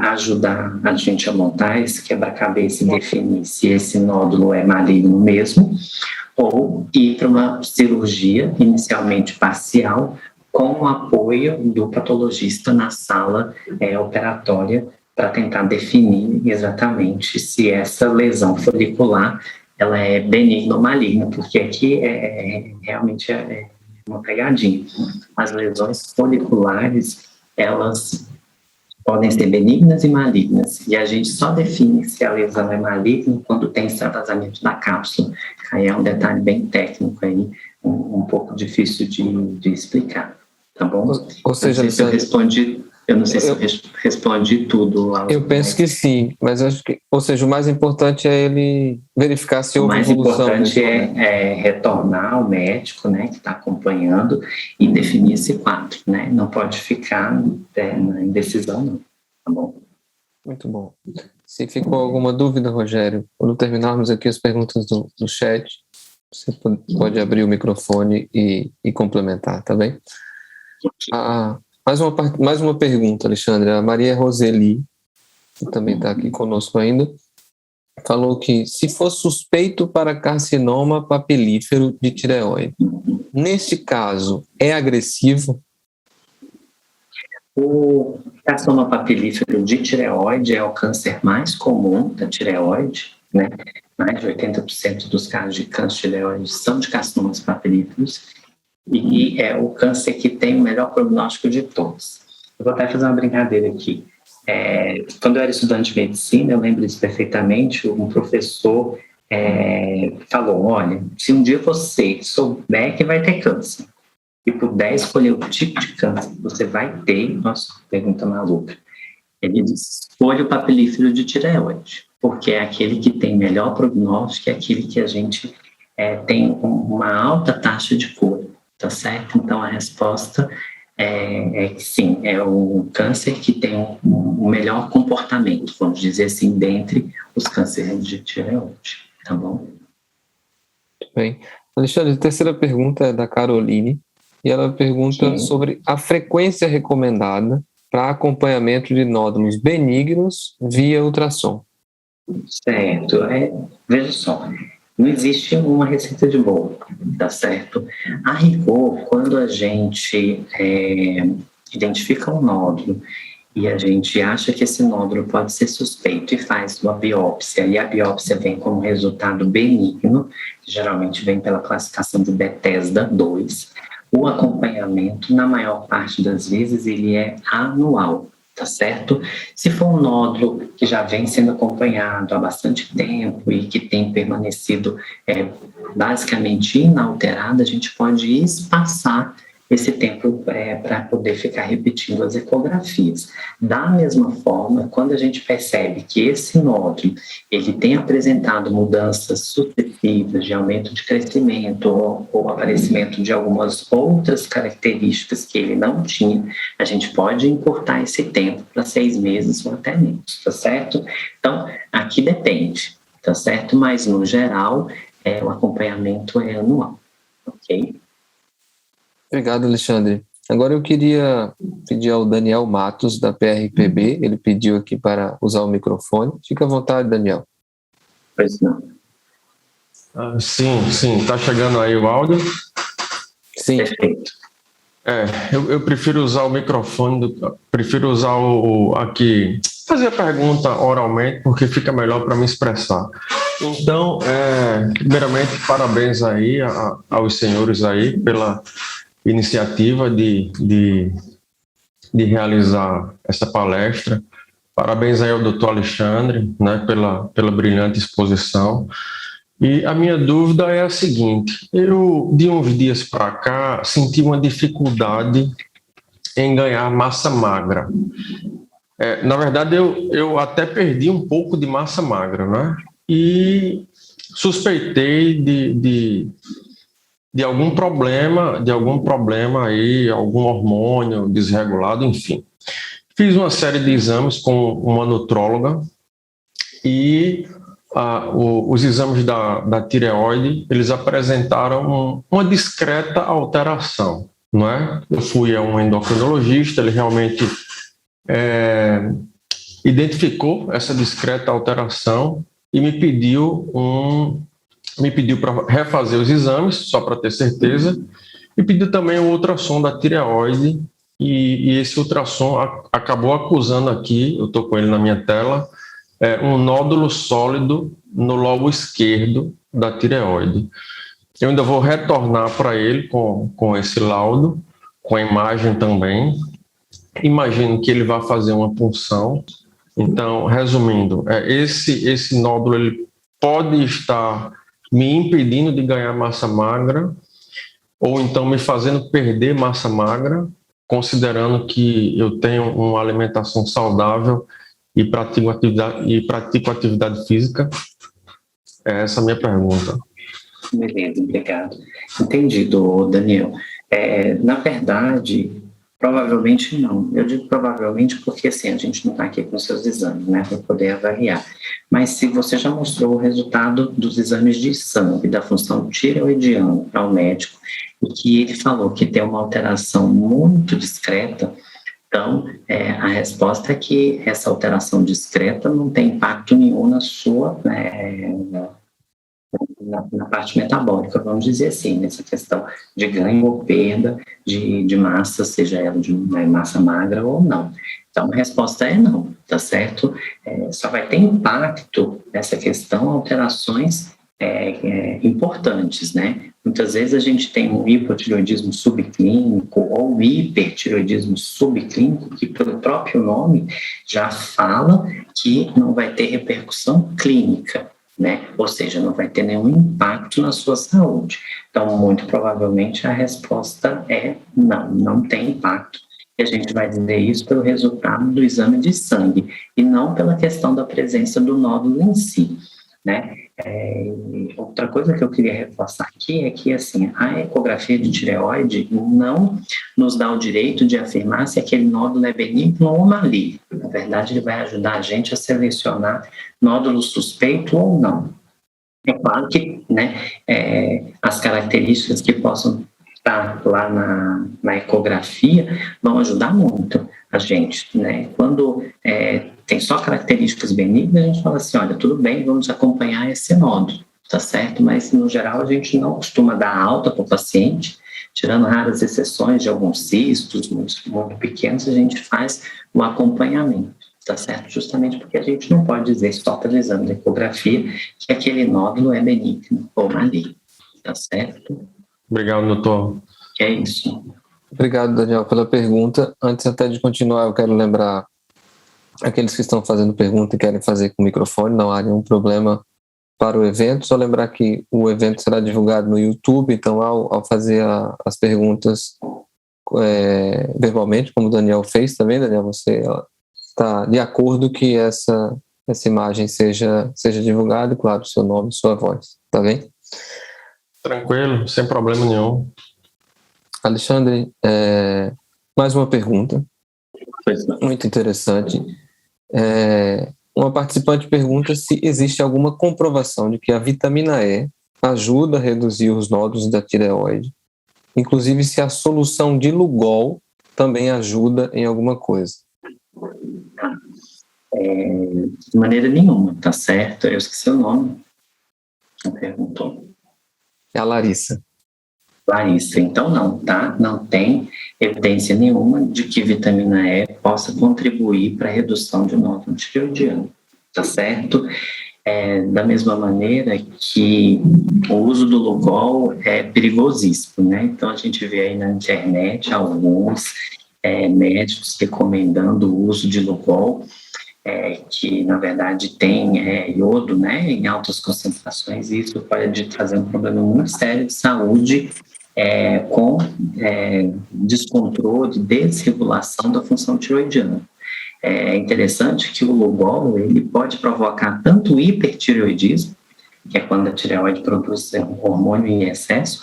ajudar a gente a montar esse quebra-cabeça e definir se esse nódulo é maligno mesmo, ou ir para uma cirurgia, inicialmente parcial, com o apoio do patologista na sala operatória, para tentar definir exatamente se essa lesão folicular ela é benigna ou maligna, porque aqui realmente é uma pegadinha. As lesões foliculares, elas podem ser benignas e malignas, e a gente só define se a lesão é maligna quando tem extravasamento da cápsula. Aí é um detalhe bem técnico aí, um pouco difícil de explicar. Tá bom? Ou seja, eu não sei se eu respondi tudo. Eu penso que sim, mas acho que, ou seja, o mais importante é ele verificar se houve evolução. O mais importante é retornar ao médico, né, que está acompanhando, e definir esse quadro, né? Não pode ficar na indecisão, não. Tá bom? Muito bom. Se ficou alguma dúvida, Rogério, quando terminarmos aqui as perguntas do chat, você pode abrir o microfone e complementar, tá bem? Mais uma pergunta, Alexandre. A Maria Roseli, que também está aqui conosco ainda, falou que se for suspeito para carcinoma papilífero de tireoide, neste caso, é agressivo? O carcinoma papilífero de tireoide é o câncer mais comum da tireoide, né? Mais de 80% dos casos de câncer de tireoide são de carcinomas papilíferos, e é o câncer que tem o melhor prognóstico de todos. Eu vou até fazer uma brincadeira aqui. Quando eu era estudante de medicina, eu lembro isso perfeitamente, um professor falou, olha, se um dia você souber que vai ter câncer e puder escolher o tipo de câncer que você vai ter, nossa, pergunta maluca, ele diz, escolha o papilífero de tireoide, porque é aquele que tem melhor prognóstico, é aquele que a gente tem uma alta taxa de cura. Tá certo? Então, a resposta é que sim, é o câncer que tem o melhor comportamento, vamos dizer assim, dentre os cânceres de tireoide, tá bom? Muito bem. Alexandre, a terceira pergunta é da Caroline, e ela pergunta sobre a frequência recomendada para acompanhamento de nódulos benignos via ultrassom. Certo. Veja só, não existe uma receita de bolo, tá certo? A rigor, quando a gente identifica um nódulo e a gente acha que esse nódulo pode ser suspeito e faz uma biópsia, e a biópsia vem como resultado benigno, que geralmente vem pela classificação de Bethesda 2, o acompanhamento, na maior parte das vezes, ele é anual. Tá certo? Se for um nódulo que já vem sendo acompanhado há bastante tempo e que tem permanecido basicamente inalterado, a gente pode espaçar esse tempo para poder ficar repetindo as ecografias. Da mesma forma, quando a gente percebe que esse nódulo ele tem apresentado mudanças sucessivas de aumento de crescimento ou aparecimento de algumas outras características que ele não tinha, a gente pode encurtar esse tempo para 6 meses ou até menos, tá certo? Então, aqui depende, tá certo? Mas, no geral, o acompanhamento é anual, ok? Obrigado, Alexandre. Agora eu queria pedir ao Daniel Matos, da PRPB, ele pediu aqui para usar o microfone. Fica à vontade, Daniel. Pois não. Sim, está chegando aí o áudio? Sim. Perfeito. Eu prefiro usar o microfone, prefiro usar aqui, fazer a pergunta oralmente, porque fica melhor para me expressar. Então, primeiramente, parabéns aí aos senhores aí pela iniciativa de realizar essa palestra. Parabéns aí ao doutor Alexandre, né, pela brilhante exposição. E a minha dúvida é a seguinte: eu, de uns dias para cá, senti uma dificuldade em ganhar massa magra. Na verdade, eu até perdi um pouco de massa magra, né? E suspeitei de algum problema aí, algum hormônio desregulado, enfim. Fiz uma série de exames com uma nutróloga e os exames da tireoide, eles apresentaram uma discreta alteração, não é? Eu fui a um endocrinologista, ele realmente identificou essa discreta alteração e me pediu para refazer os exames, só para ter certeza, e pediu também um ultrassom da tireoide, e esse ultrassom acabou acusando aqui, eu estou com ele na minha tela, um nódulo sólido no lobo esquerdo da tireoide. Eu ainda vou retornar para ele com esse laudo, com a imagem também. Imagino que ele vai fazer uma punção. Então, resumindo, esse nódulo ele pode estar me impedindo de ganhar massa magra, ou então me fazendo perder massa magra, considerando que eu tenho uma alimentação saudável e pratico atividade física? Essa é a minha pergunta. Beleza, obrigado. Entendido, Daniel. Na verdade, provavelmente não. Eu digo provavelmente porque, assim, a gente não está aqui com seus exames, né, para poder avaliar. Mas se você já mostrou o resultado dos exames de sangue, da função tireoidiana para o médico, e que ele falou que tem uma alteração muito discreta, então, a resposta é que essa alteração discreta não tem impacto nenhum na sua, na parte metabólica, vamos dizer assim, nessa questão de ganho ou perda de massa, seja ela de massa magra ou não. Então, a resposta é não, tá certo? Só vai ter impacto nessa questão, alterações importantes, né? Muitas vezes a gente tem um hipotireoidismo subclínico ou hipertireoidismo subclínico, que pelo próprio nome já fala que não vai ter repercussão clínica, né? Ou seja, não vai ter nenhum impacto na sua saúde. Então, muito provavelmente a resposta é não, não tem impacto. E a gente vai dizer isso pelo resultado do exame de sangue e não pela questão da presença do nódulo em si, né? Outra coisa que eu queria reforçar aqui é que, assim, a ecografia de tireoide não nos dá o direito de afirmar se aquele nódulo é benigno ou maligno. Na verdade, ele vai ajudar a gente a selecionar nódulo suspeito ou não. É claro que, né, as características que possam estar lá na ecografia vão ajudar muito a gente, né? Quando tem só características benignas, a gente fala assim, olha, tudo bem, vamos acompanhar esse nódulo, tá certo? Mas, no geral, a gente não costuma dar alta para o paciente, tirando raras exceções de alguns cistos muito pequenos, a gente faz o acompanhamento, tá certo? Justamente porque a gente não pode dizer só pelo exame da ecografia que aquele nódulo é benigno ou maligno, tá certo? Obrigado, doutor. É isso. Obrigado, Daniel, pela pergunta. Antes até de continuar, eu quero lembrar aqueles que estão fazendo pergunta e querem fazer com o microfone, não há nenhum problema para o evento. Só lembrar que o evento será divulgado no YouTube, então ao fazer as perguntas verbalmente, como o Daniel fez, também, Daniel, você está de acordo que essa imagem seja divulgada, e, claro, seu nome, sua voz, tá bem? Tranquilo, sem problema nenhum. Alexandre, mais uma pergunta, muito interessante. Uma participante pergunta se existe alguma comprovação de que a vitamina E ajuda a reduzir os nódulos da tireoide, inclusive se a solução de Lugol também ajuda em alguma coisa. De maneira nenhuma, tá certo? Eu esqueci o nome. Não perguntou. É a Larissa. Larissa, então não, tá? Não tem evidência nenhuma de que vitamina E possa contribuir para a redução de nódulo tireoidiano, tá certo? Da mesma maneira que o uso do Lugol é perigosíssimo, né? Então a gente vê aí na internet alguns médicos recomendando o uso de Lugol, que na verdade tem iodo, né, em altas concentrações, e isso pode trazer um problema muito sério de saúde, com descontrole, desregulação da função tiroidiana. É interessante que o Lugol, ele pode provocar tanto hipertireoidismo, que é quando a tireoide produz um hormônio em excesso,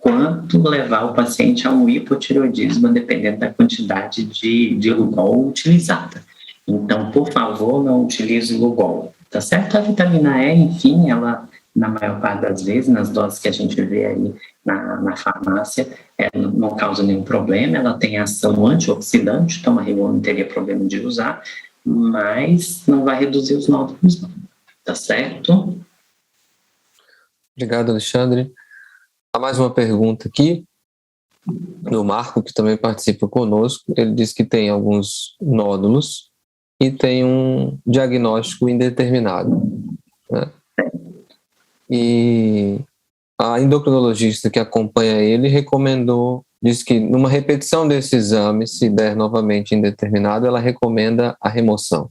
quanto levar o paciente a um hipotireoidismo, dependendo da quantidade de Lugol utilizada. Então, por favor, não utilize Lugol, tá certo? A vitamina E, enfim, ela, na maior parte das vezes, nas doses que a gente vê aí na farmácia, não causa nenhum problema, ela tem ação antioxidante, então a rigor não teria problema de usar, mas não vai reduzir os nódulos, não, tá certo? Obrigado, Alexandre. Há mais uma pergunta aqui, do Marco, que também participa conosco. Ele diz que tem alguns nódulos e tem um diagnóstico indeterminado, né? E a endocrinologista que acompanha ele recomendou, diz que numa repetição desse exame, se der novamente indeterminado, ela recomenda a remoção.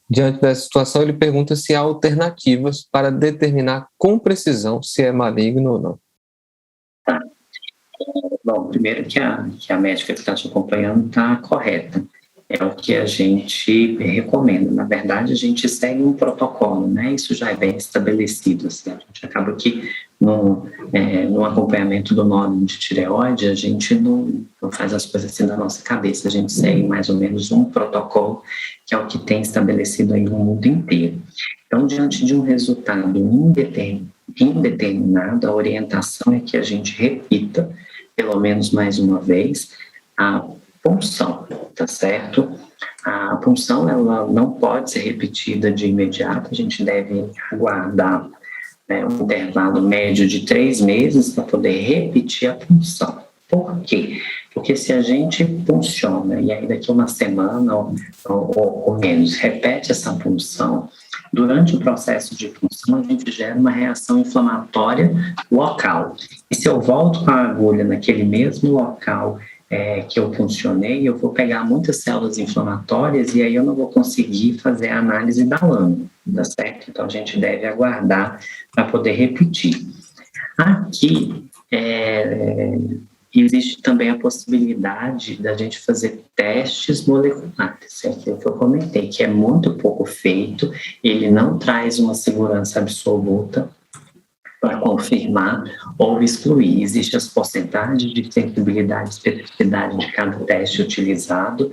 Diante dessa situação, ele pergunta se há alternativas para determinar com precisão se é maligno ou não. Tá. Bom, primeiro que a médica que está te acompanhando está correta. É o que a gente recomenda. Na verdade, a gente segue um protocolo, né? Isso já é bem estabelecido. Assim. A gente acaba que no acompanhamento do nódulo de tireoide, a gente não faz as coisas assim da nossa cabeça. A gente segue mais ou menos um protocolo, que é o que tem estabelecido aí no mundo inteiro. Então, diante de um resultado indeterminado, a orientação é que a gente repita, pelo menos mais uma vez, a punção, tá certo? A punção, ela não pode ser repetida de imediato, a gente deve aguardar um intervalo médio de 3 meses para poder repetir a punção. Por quê? Porque se a gente punciona e aí daqui uma semana ou menos repete essa punção, durante o processo de punção a gente gera uma reação inflamatória local. E se eu volto com a agulha naquele mesmo local que eu puncionei, eu vou pegar muitas células inflamatórias e aí eu não vou conseguir fazer a análise da lâmina, tá certo? Então a gente deve aguardar para poder repetir. Aqui existe também a possibilidade da gente fazer testes moleculares, é aquilo que eu comentei, que é muito pouco feito, ele não traz uma segurança absoluta para confirmar ou excluir. Existem as porcentagens de sensibilidade e especificidade de cada teste utilizado,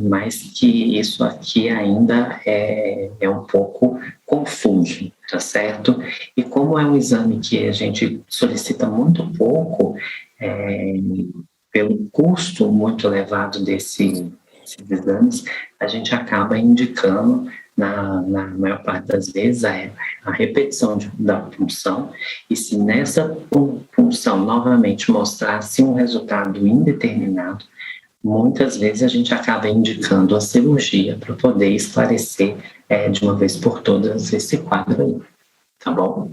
mas que isso aqui ainda é um pouco confuso, tá certo? E como é um exame que a gente solicita muito pouco, pelo custo muito elevado desses exames, a gente acaba indicando, na maior parte das vezes, a repetição da punção, e se nessa punção novamente mostrasse um resultado indeterminado, muitas vezes a gente acaba indicando a cirurgia para poder esclarecer de uma vez por todas esse quadro aí, tá bom?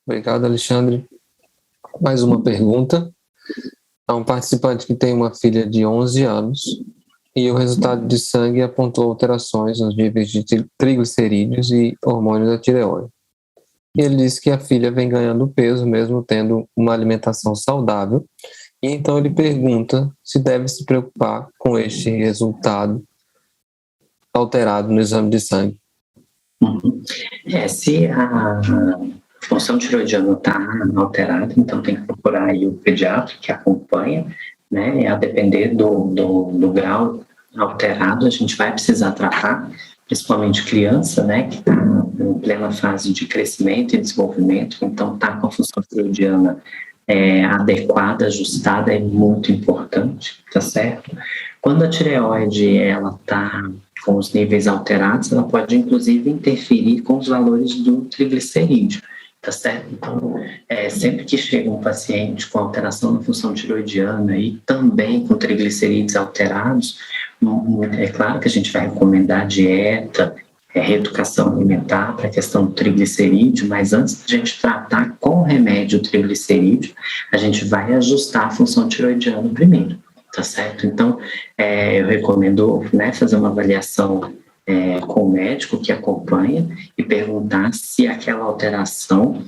Obrigado, Alexandre. Mais uma pergunta. Há um participante que tem uma filha de 11 anos e o resultado de sangue apontou alterações nos níveis de triglicerídeos e hormônios da tireoide. E ele disse que a filha vem ganhando peso mesmo tendo uma alimentação saudável, e então ele pergunta se deve se preocupar com este resultado alterado no exame de sangue. Se a função tireoidiana está alterada, então tem que procurar aí o pediatra que acompanha, né? A depender do grau alterado, a gente vai precisar tratar, principalmente criança, né? Que está em plena fase de crescimento e desenvolvimento, então está com a função tireoidiana adequada, ajustada, é muito importante, tá certo? Quando a tireoide ela está com os níveis alterados, ela pode inclusive interferir com os valores do triglicerídeo, tá certo? Então, sempre que chega um paciente com alteração na função tireoidiana e também com triglicerídeos alterados, é claro que a gente vai recomendar dieta, reeducação alimentar para a questão do triglicerídeo, mas antes de a gente tratar com remédio o triglicerídeo, a gente vai ajustar a função tireoidiana primeiro, tá certo? Então, eu recomendo, né, fazer uma avaliação com o médico que acompanha e perguntar se aquela alteração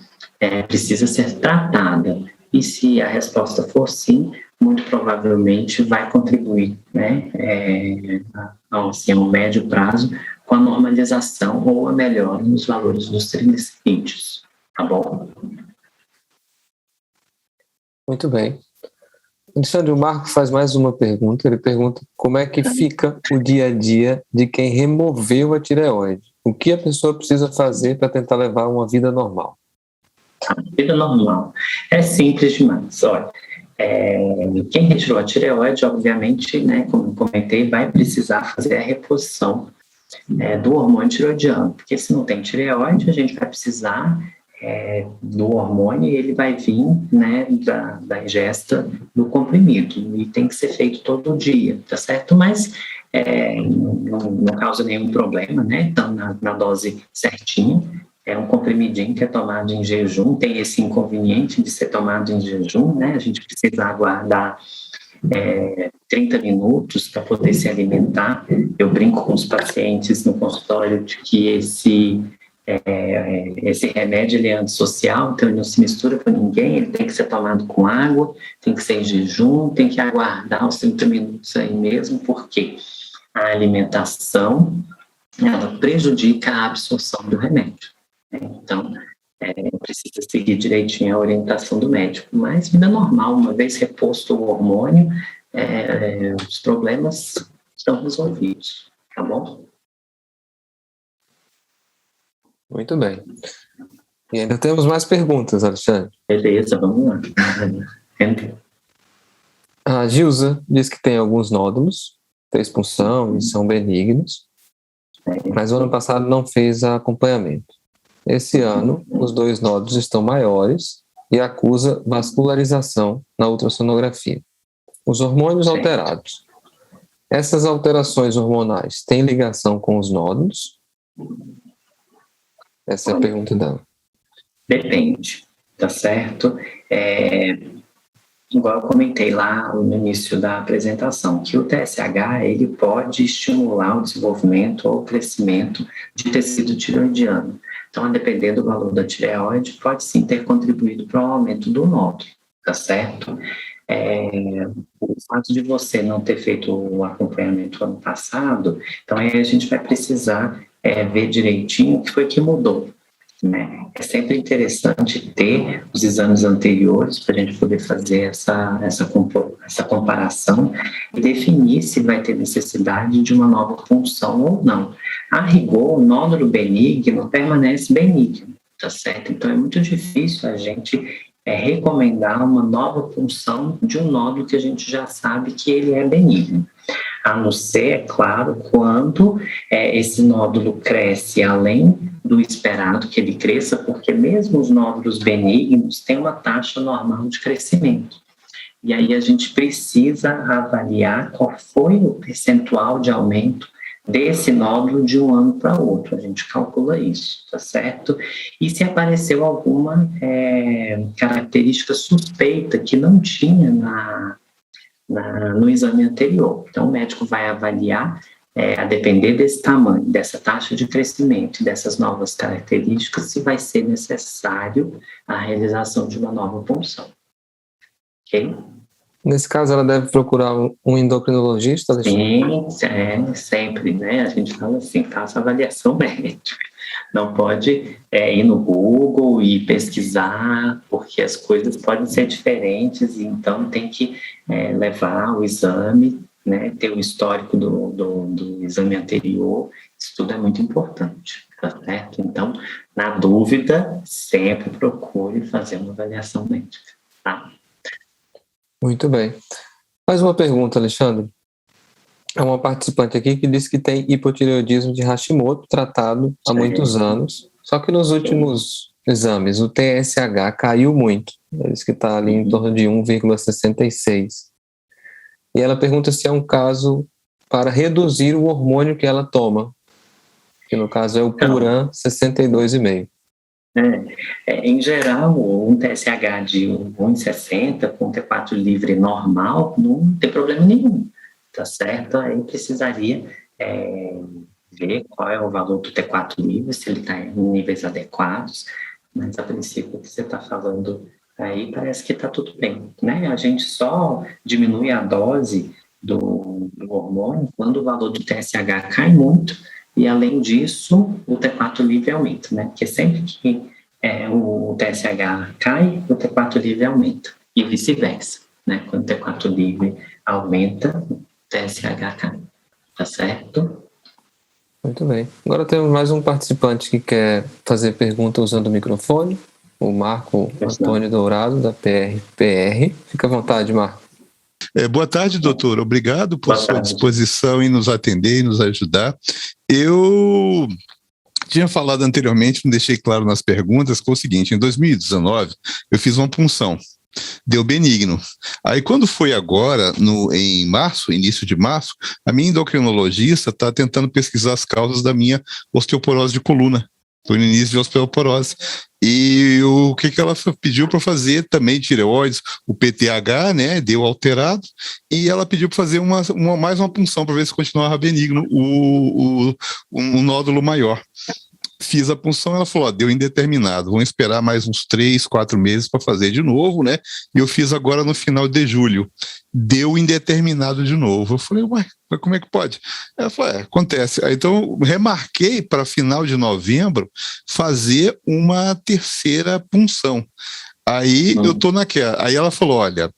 precisa ser tratada. E se a resposta for sim, muito provavelmente vai contribuir, né, assim, a um médio prazo com a normalização ou a melhora nos valores dos triglicerídeos, tá bom? Muito bem. Alexandre, o Marco faz mais uma pergunta. Ele pergunta como é que fica o dia a dia de quem removeu a tireoide. O que a pessoa precisa fazer para tentar levar uma vida normal? A vida normal é simples demais. Olha, quem retirou a tireoide, obviamente, né, como eu comentei, vai precisar fazer a reposição do hormônio tireoidiano, porque se não tem tireoide, a gente vai precisar do hormônio e ele vai vir, né, da ingesta do comprimido e tem que ser feito todo dia, tá certo? Mas não causa nenhum problema, né? Então, na dose certinha, é um comprimidinho que é tomado em jejum, tem esse inconveniente de ser tomado em jejum, né? A gente precisa aguardar 30 minutos para poder se alimentar. Eu brinco com os pacientes no consultório de que esse remédio ele é antissocial, então ele não se mistura com ninguém, ele tem que ser tomado com água, tem que ser em jejum, tem que aguardar os 30 minutos aí mesmo, porque a alimentação ela prejudica a absorção do remédio. Então, precisa seguir direitinho a orientação do médico. Mas vida normal, uma vez reposto o hormônio, os problemas estão resolvidos, tá bom? Muito bem. E ainda temos mais perguntas, Alexandre. Beleza, vamos lá. A Gilza diz que tem alguns nódulos, fez punção e são benignos, mas o ano passado não fez acompanhamento. Esse ano, os 2 nódulos estão maiores e acusa vascularização na ultrassonografia. Os hormônios alterados. Essas alterações hormonais têm ligação com os nódulos? Essa é a pergunta dela. Depende, tá certo? Igual eu comentei lá no início da apresentação, que o TSH ele pode estimular o desenvolvimento ou o crescimento de tecido tireoidiano. Então, a depender do valor da tireoide, pode sim ter contribuído para o aumento do nódulo, tá certo? O fato de você não ter feito o acompanhamento ano passado, então aí a gente vai precisar ver direitinho o que foi que mudou, né? É sempre interessante ter os exames anteriores para a gente poder fazer essa comparação e definir se vai ter necessidade de uma nova punção ou não. A rigor, o nódulo benigno permanece benigno, tá certo? Então é muito difícil a gente recomendar uma nova punção de um nódulo que a gente já sabe que ele é benigno. A não ser, é claro, quando esse nódulo cresce além do esperado que ele cresça, porque mesmo os nódulos benignos têm uma taxa normal de crescimento. E aí a gente precisa avaliar qual foi o percentual de aumento desse nódulo de um ano para outro. A gente calcula isso, tá certo? E se apareceu alguma característica suspeita que não tinha no exame anterior. Então, o médico vai avaliar, a depender desse tamanho, dessa taxa de crescimento, dessas novas características, se vai ser necessário a realização de uma nova punção. Ok? Nesse caso, ela deve procurar um endocrinologista, Alexandre? Sim, sempre, né? A gente fala assim, faça avaliação médica. Não pode ir no Google e pesquisar, porque as coisas podem ser diferentes, então tem que levar o exame, né? Ter o histórico do exame anterior, isso tudo é muito importante, tá certo? Então, na dúvida, sempre procure fazer uma avaliação médica, tá? Muito bem. Mais uma pergunta, Alexandre. É uma participante aqui que disse que tem hipotireoidismo de Hashimoto tratado há muitos anos, só que nos últimos exames o TSH caiu muito. Ele disse que está ali em torno de 1,66. E ela pergunta se é um caso para reduzir o hormônio que ela toma, que no caso é o Puran 62,5. Em geral, um TSH de 1,60 com T4 livre normal não tem problema nenhum, tá certo? Aí precisaria ver qual é o valor do T4 livre, se ele está em níveis adequados, mas a princípio o que você está falando aí parece que está tudo bem, né? A gente só diminui a dose do hormônio quando o valor do TSH cai muito e, além disso, o T4 livre aumenta, né? Porque sempre que o TSH cai, o T4 livre aumenta e vice-versa, né? Quando o T4 livre aumenta, o TSH cai, tá certo? Muito bem. Agora temos mais um participante que quer fazer pergunta usando o microfone, o Marco Antônio Dourado, da PRPR. Fica à vontade, Marco. Boa tarde, doutor. Obrigado por sua disposição em nos atender e nos ajudar. Eu tinha falado anteriormente, não deixei claro nas perguntas, que é o seguinte: em 2019, eu fiz uma punção. Deu benigno. Aí, quando foi agora, em março, início de março, a minha endocrinologista está tentando pesquisar as causas da minha osteoporose de coluna. Estou no início de osteoporose. E o que ela pediu para fazer também, tireoides, o PTH, né, deu alterado, e ela pediu para fazer mais uma punção para ver se continuava benigno um nódulo maior. Fiz a punção, ela falou, deu indeterminado, vamos esperar mais uns 3, 4 meses para fazer de novo, né? E eu fiz agora no final de julho. Deu indeterminado de novo. Eu falei, ué, como é que pode? Ela falou, acontece. Aí, então, remarquei para final de novembro fazer uma terceira punção. Aí eu tô naquela. Aí ela falou, olha,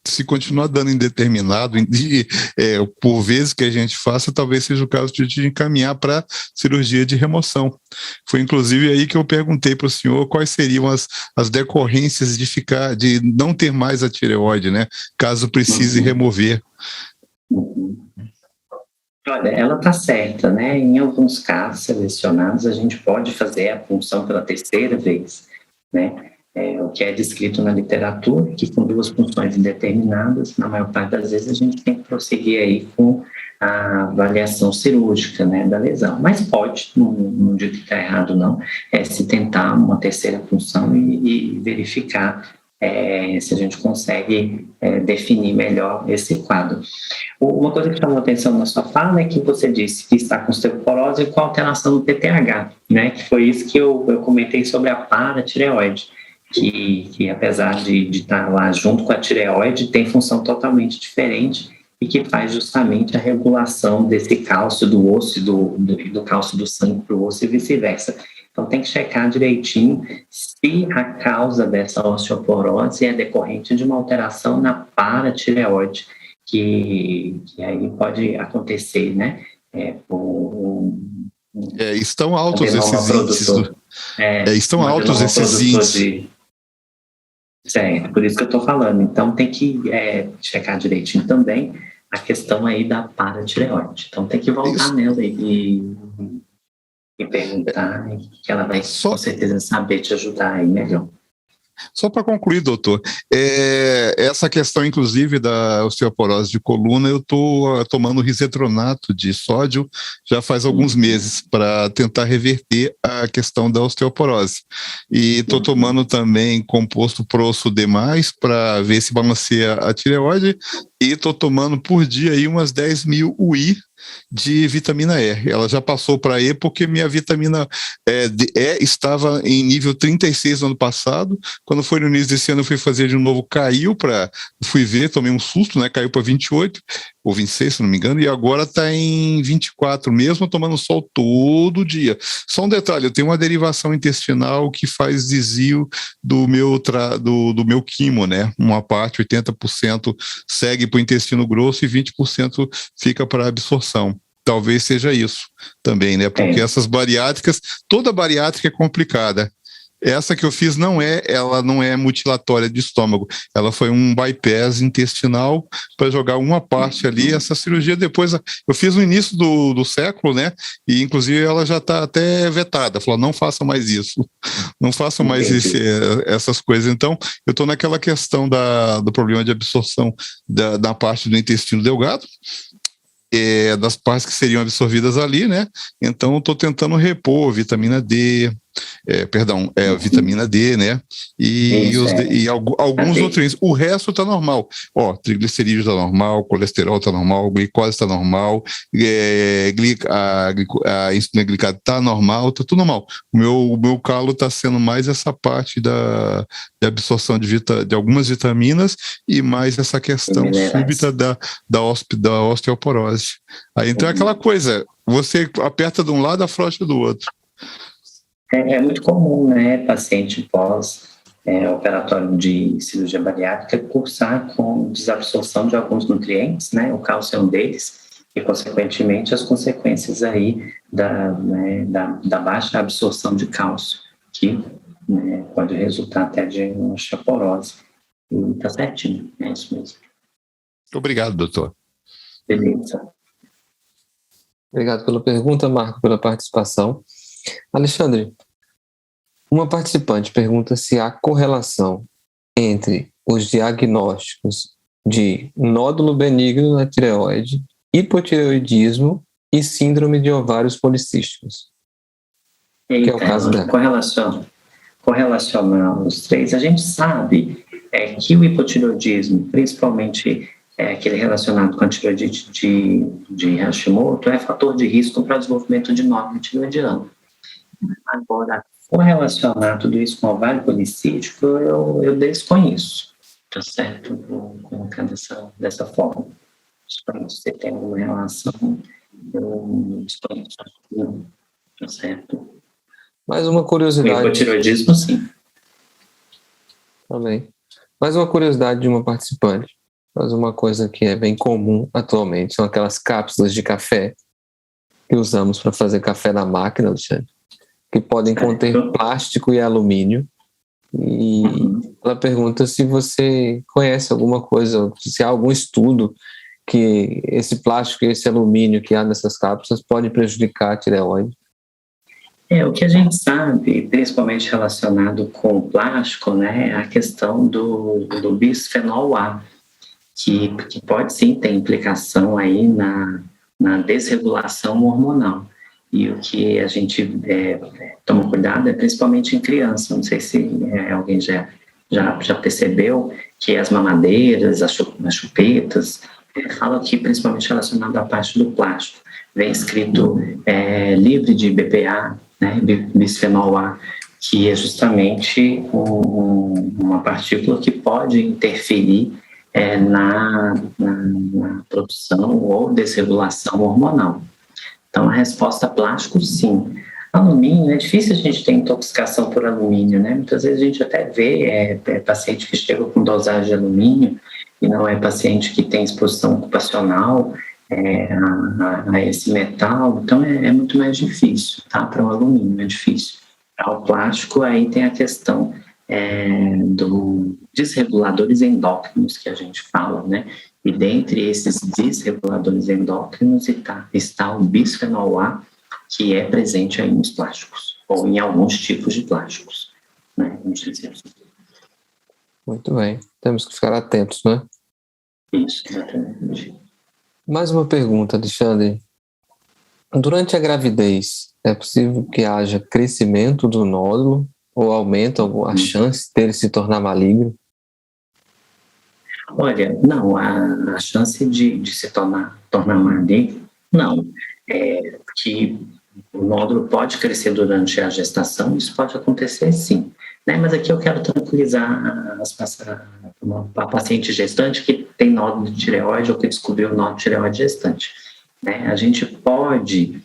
se continuar dando indeterminado, por vezes que a gente faça, talvez seja o caso de te encaminhar para cirurgia de remoção. Foi inclusive aí que eu perguntei para o senhor quais seriam as decorrências de não ter mais a tireoide, né? Caso precise remover. Olha, ela está certa, né? Em alguns casos selecionados, a gente pode fazer a punção pela terceira vez, né? O que é descrito na literatura, que com 2 punções indeterminadas, na maior parte das vezes a gente tem que prosseguir aí com a avaliação cirúrgica, né, da lesão. Mas pode, não digo que está errado não, se tentar uma terceira punção e verificar se a gente consegue definir melhor esse quadro. Uma coisa que chamou a atenção na sua fala é que você disse que está com osteoporose com alteração do PTH, né, que foi isso que eu comentei sobre a paratireoide. Que apesar de estar lá junto com a tireoide, tem função totalmente diferente e que faz justamente a regulação desse cálcio do osso e do cálcio do sangue para o osso e vice-versa. Então tem que checar direitinho se a causa dessa osteoporose é decorrente de uma alteração na paratireoide, que aí pode acontecer, né? Estão altos esses índices. Estão altos esses índices. Certo, por isso que eu estou falando. Então, tem que checar direitinho também a questão aí da paratireoide. Então, tem que voltar nela e perguntar, que ela vai com certeza saber te ajudar aí melhor. Só para concluir, doutor, essa questão, inclusive, da osteoporose de coluna, eu estou tomando risetronato de sódio já faz alguns meses para tentar reverter a questão da osteoporose. E estou tomando também composto ProSUD+, para ver se balanceia a tireoide, e estou tomando por dia aí umas 10.000 UI de vitamina E. Ela já passou para E porque minha vitamina E estava em nível 36 no ano passado. Quando foi no início desse ano eu fui fazer de novo, fui ver, tomei um susto, né? Caiu para 28 ou 26, se não me engano, e agora está em 24 mesmo, tomando sol todo dia. Só um detalhe, eu tenho uma derivação intestinal que faz desvio do meu quimo, né? Uma parte, 80%, segue para o intestino grosso e 20% fica para absorção. Talvez seja isso também, né? Porque essas bariátricas, toda bariátrica é complicada. Essa que eu fiz ela não é mutilatória de estômago, ela foi um bypass intestinal para jogar uma parte ali. Essa cirurgia depois, eu fiz no início do século, né? E inclusive ela já está até vetada, falou, não faça mais isso, não faça mais essas coisas. Então, eu estou naquela questão do problema de absorção da parte do intestino delgado, das partes que seriam absorvidas ali, né? Então, estou tentando repor vitamina D, vitamina D, né? E alguns nutrientes. O resto está normal. Ó, triglicerídeo está normal, colesterol está normal, glicose está normal, a insulina glicada está normal, está tudo normal. O meu calo está sendo mais essa parte de absorção de algumas vitaminas e mais essa questão súbita da osteoporose. Aí entra aquela coisa, você aperta de um lado, afrouxa do outro. É muito comum, né, paciente pós-operatório de cirurgia bariátrica cursar com desabsorção de alguns nutrientes, né, o cálcio é um deles, e, consequentemente, as consequências aí da baixa absorção de cálcio, que pode resultar até de uma osteoporose. E tá certinho, é isso mesmo. Obrigado, doutor. Beleza. Obrigado pela pergunta, Marco, pela participação. Alexandre, uma participante pergunta se há correlação entre os diagnósticos de nódulo benigno na tireoide, hipotireoidismo e síndrome de ovários policísticos. Que é o caso dela. Correlacionar os três, a gente sabe que o hipotireoidismo, principalmente aquele relacionado com a tireoidite de Hashimoto, é fator de risco para o desenvolvimento de nódulo tireoidiano. Agora, correlacionar tudo isso com ovário policístico, eu desconheço, tá certo? Vou colocar dessa forma. Desconheço se tem alguma relação, eu desconheço, tá certo? Mais uma curiosidade. O hipotireoidismo, sim. Também. Mais uma curiosidade de uma participante. Mas uma coisa que é bem comum atualmente são aquelas cápsulas de café que usamos para fazer café na máquina, Alexandre, que podem conter plástico e alumínio. E ela pergunta se você conhece alguma coisa, se há algum estudo que esse plástico e esse alumínio que há nessas cápsulas pode prejudicar a tireoide. O que a gente sabe, principalmente relacionado com o plástico, né, é a questão do bisfenol A, que pode sim ter implicação aí na desregulação hormonal. E o que a gente toma cuidado é principalmente em criança. Não sei se alguém já percebeu que as mamadeiras, as chupetas, fala que principalmente relacionado à parte do plástico. Vem escrito livre de BPA, né, bisfenol A, que é justamente uma partícula que pode interferir na produção ou desregulação hormonal. Então, a resposta plástico, sim. Alumínio, é difícil a gente ter intoxicação por alumínio, né? Muitas vezes a gente até vê paciente que chega com dosagem de alumínio e não é paciente que tem exposição ocupacional a esse metal, então é muito mais difícil, tá? Para o alumínio é difícil. Para o plástico, aí tem a questão dos desreguladores endócrinos que a gente fala, né? E dentre esses desreguladores endócrinos está o bisfenol A, que é presente aí nos plásticos, ou em alguns tipos de plásticos, né? Vamos dizer assim. Muito bem, temos que ficar atentos, né? Isso, exatamente. Mais uma pergunta, Alexandre. Durante a gravidez, é possível que haja crescimento do nódulo ou aumenta a chance dele se tornar maligno? Olha, não, a chance de se tornar maligno, não. Que o nódulo pode crescer durante a gestação, isso pode acontecer sim. Né? Mas aqui eu quero tranquilizar a paciente gestante que tem nódulo de tireoide ou que descobriu o nódulo de tireoide gestante. Né? A gente pode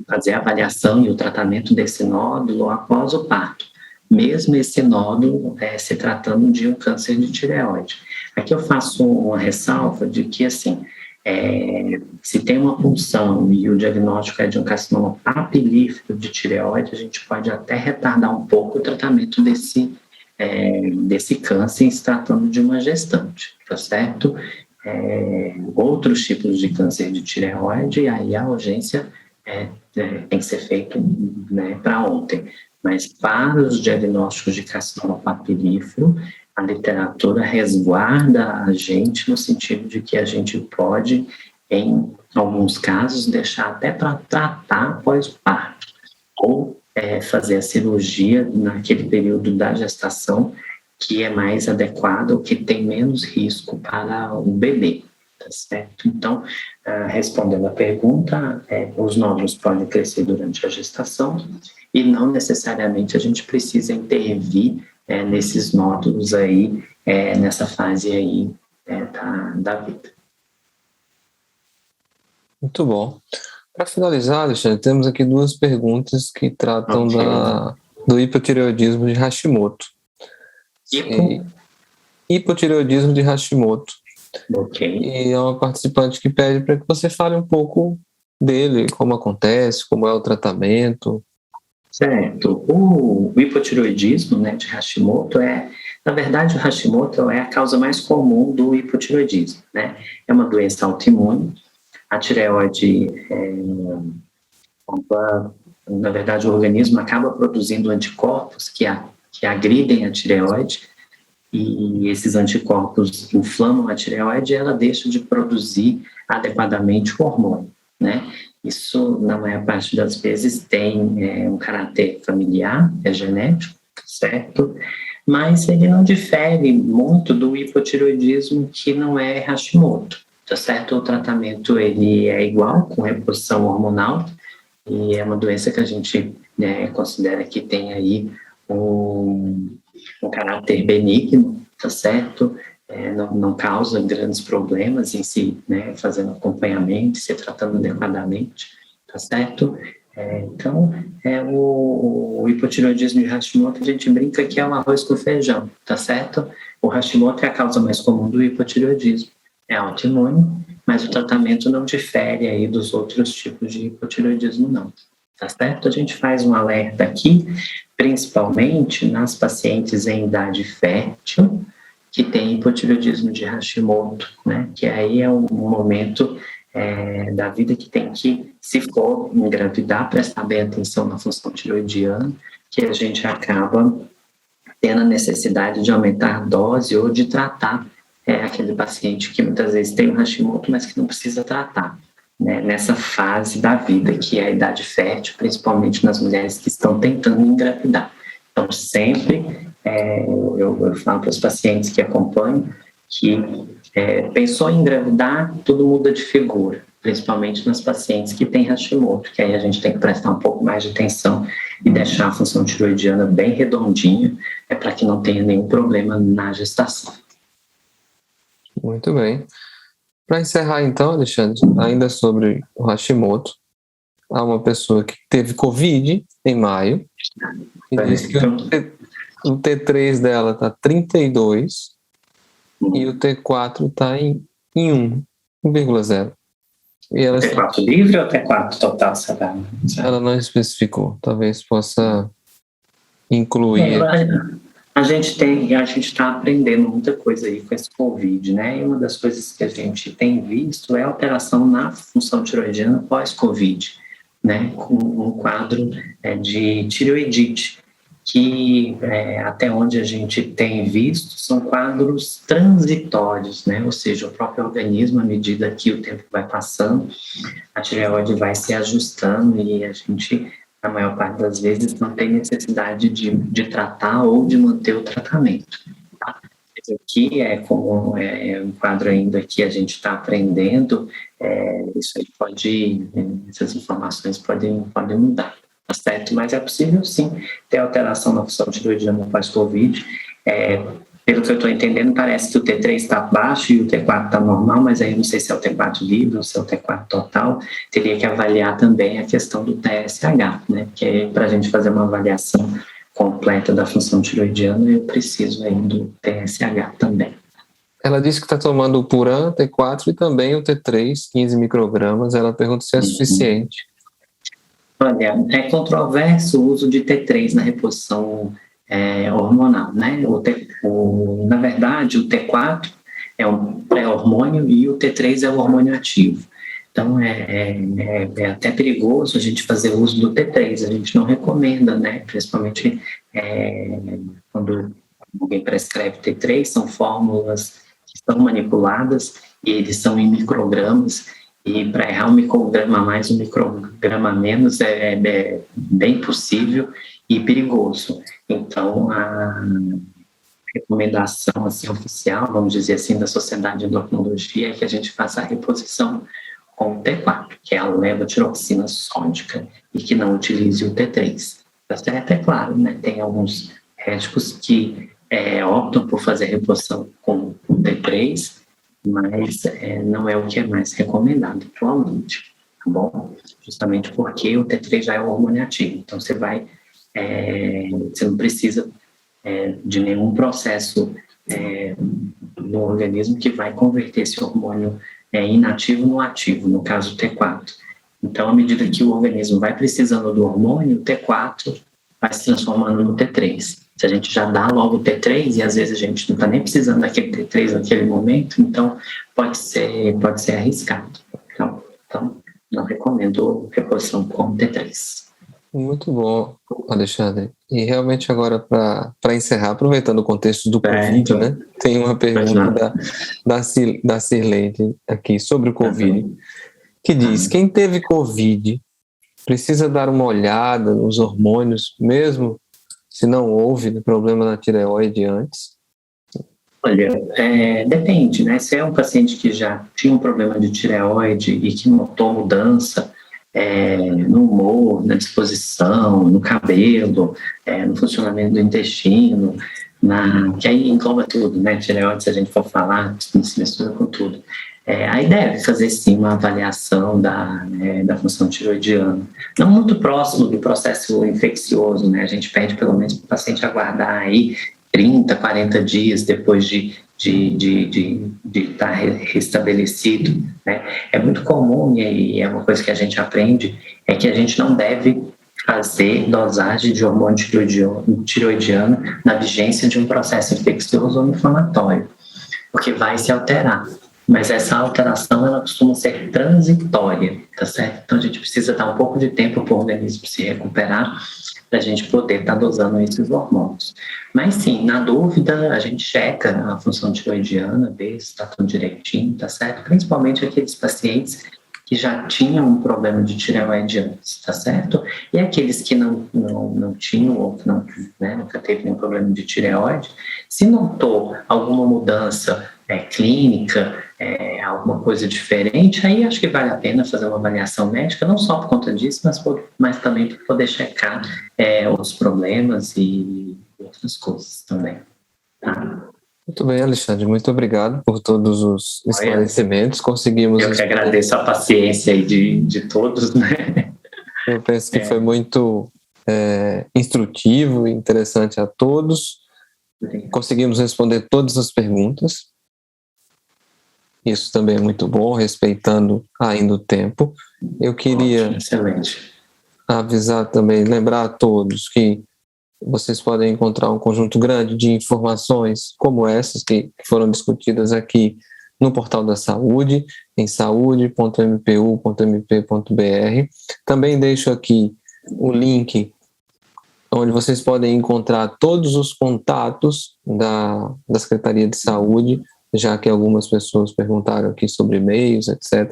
fazer a avaliação e o tratamento desse nódulo após o parto, mesmo esse nódulo se tratando de um câncer de tireoide. Aqui eu faço uma ressalva de que, assim, se tem uma punção e o diagnóstico é de um carcinoma papilífero de tireoide, a gente pode até retardar um pouco o tratamento desse câncer se tratando de uma gestante, tá certo? Outros tipos de câncer de tireoide, aí a urgência tem que ser feita, né, para ontem. Mas para os diagnósticos de carcinoma papilífero, a literatura resguarda a gente no sentido de que a gente pode, em alguns casos, deixar até para tratar após o parto. ou fazer a cirurgia naquele período da gestação que é mais adequado ou que tem menos risco para o bebê, tá certo? Então, respondendo a pergunta, os nódulos podem crescer durante a gestação e não necessariamente a gente precisa intervir nesses nódulos aí, nessa fase aí da vida. Muito bom. Para finalizar, Alexandre, temos aqui duas perguntas que tratam do hipotireoidismo de Hashimoto. Hipotireoidismo de Hashimoto. Ok. E é uma participante que pede para que você fale um pouco dele, como acontece, como é o tratamento. Certo. O hipotireoidismo, né, de Hashimoto na verdade, o Hashimoto é a causa mais comum do hipotireoidismo, né? É uma doença autoimune. A tireoide, na verdade, o organismo acaba produzindo anticorpos que agridem a tireoide, e esses anticorpos inflamam a tireoide e ela deixa de produzir adequadamente o hormônio, né? Isso, na maior parte das vezes, tem um caráter familiar, é genético, certo? Mas ele não difere muito do hipotireoidismo que não é Hashimoto, tá certo? O tratamento ele é igual, com reposição hormonal, e é uma doença que a gente considera que tem aí um caráter benigno, tá certo? Não causa grandes problemas em si, né? Fazendo acompanhamento, se tratando adequadamente, tá certo? Então, o hipotireoidismo de Hashimoto, a gente brinca que é um arroz com feijão, tá certo? O Hashimoto é a causa mais comum do hipotireoidismo, é autoimune, mas o tratamento não difere aí dos outros tipos de hipotireoidismo, não, tá certo? A gente faz um alerta aqui, principalmente nas pacientes em idade fértil, que tem hipotireoidismo de Hashimoto, né? Que aí é um momento da vida que tem que, se for engravidar, prestar bem atenção na função tireoidiana, que a gente acaba tendo a necessidade de aumentar a dose ou de tratar aquele paciente que muitas vezes tem o Hashimoto, mas que não precisa tratar, né? Nessa fase da vida, que é a idade fértil, principalmente nas mulheres que estão tentando engravidar. Então, sempre eu falo para os pacientes que acompanho que pensou em engravidar, tudo muda de figura, principalmente nas pacientes que têm Hashimoto, que aí a gente tem que prestar um pouco mais de atenção e deixar a função tireoidiana bem redondinha, para que não tenha nenhum problema na gestação. Muito bem. Para encerrar então, Alexandre, ainda sobre o Hashimoto, há uma pessoa que teve Covid em maio e disse que o T3 dela está 32 e o T4 está em 1,0. E ela T4 livre ou T4 total, sabe? Ela não especificou, talvez possa incluir. A gente está aprendendo muita coisa aí com esse Covid, né? E uma das coisas que a gente tem visto é a alteração na função tireoidiana pós-Covid, né? Com um quadro de tireoidite, que até onde a gente tem visto são quadros transitórios, né? Ou seja, o próprio organismo, à medida que o tempo vai passando, a tireoide vai se ajustando e a gente, na maior parte das vezes, não tem necessidade de tratar ou de manter o tratamento. Tá? Aqui como um quadro ainda que a gente está aprendendo, isso aí essas informações podem mudar. Tá certo? Mas é possível sim ter alteração na função tireoidiana pós-Covid. Pelo que eu estou entendendo, parece que o T3 está baixo e o T4 está normal, mas aí não sei se é o T4 livre ou se é o T4 total. Teria que avaliar também a questão do TSH, né? Que para a gente fazer uma avaliação completa da função tireoidiana, eu preciso aí do TSH também. Ela disse que está tomando o Puran, T4 e também o T3, 15 microgramas. Ela pergunta se é suficiente. Olha, é controverso o uso de T3 na reposição hormonal, né? Na verdade, o T4 é um pré-hormônio e o T3 é o hormônio ativo. Então, é até perigoso a gente fazer uso do T3, a gente não recomenda, né? Principalmente quando alguém prescreve T3, são fórmulas que são manipuladas e eles são em microgramas E para errar um micrograma a mais, um micrograma a menos é bem possível e perigoso. Então, a recomendação assim, oficial, vamos dizer assim, da Sociedade de Endocrinologia é que a gente faça a reposição com o T4, que é a levotiroxina sódica, e que não utilize o T3. Tá certo? É claro, né? Tem alguns médicos que optam por fazer reposição com o T3, mas não é o que é mais recomendado atualmente, tá bom? Justamente porque o T3 já é um hormônio ativo, então você não precisa de nenhum processo no organismo que vai converter esse hormônio inativo no ativo, no caso T4. Então, à medida que o organismo vai precisando do hormônio, o T4 vai se transformando no T3. Se a gente já dá logo o T3 e às vezes a gente não está nem precisando daquele T3 naquele momento, então pode ser arriscado. Então não recomendo reposição com T3. Muito bom, Alexandre. E realmente agora, para encerrar, aproveitando o contexto do Covid, né? Tem uma pergunta da Cirlene aqui sobre o Covid, que diz: quem teve Covid precisa dar uma olhada nos hormônios, mesmo se não houve problema na tireoide antes? Olha, depende, né? Se é um paciente que já tinha um problema de tireoide e que notou mudança no humor, na disposição, no cabelo, no funcionamento do intestino, que aí engloba tudo, né? Tireoide, se a gente for falar, se mistura com tudo. Aí deve fazer sim uma avaliação da função tireoidiana. Não muito próximo do processo infeccioso, né? A gente pede pelo menos para o paciente aguardar aí 30, 40 dias depois de estar restabelecido, né? É muito comum, e é uma coisa que a gente aprende, é que a gente não deve fazer dosagem de hormônio tireoidiano na vigência de um processo infeccioso ou inflamatório, porque vai se alterar. Mas essa alteração, ela costuma ser transitória, tá certo? Então a gente precisa dar um pouco de tempo para o organismo se recuperar, para a gente poder estar dosando esses hormônios. Mas sim, na dúvida, a gente checa a função tireoidiana, vê se está tudo direitinho, tá certo? Principalmente aqueles pacientes que já tinham um problema de tireoide antes, tá certo? E aqueles que não tinham ou que nunca teve nenhum problema de tireoide, se notou alguma mudança clínica, alguma coisa diferente, aí acho que vale a pena fazer uma avaliação médica, não só por conta disso, mas também para poder checar outros problemas e outras coisas também. Tá? Muito bem, Alexandre, muito obrigado por todos os esclarecimentos. Conseguimos... Eu que agradeço a paciência aí de todos, né? Eu penso que foi muito instrutivo e interessante a todos. Conseguimos responder todas as perguntas. Isso também é muito bom, respeitando ainda o tempo. Eu queria avisar também, lembrar a todos que vocês podem encontrar um conjunto grande de informações como essas que foram discutidas aqui no Portal da Saúde, em saude.mpu.mp.br. Também deixo aqui o link onde vocês podem encontrar todos os contatos da Secretaria de Saúde, já que algumas pessoas perguntaram aqui sobre e-mails, etc.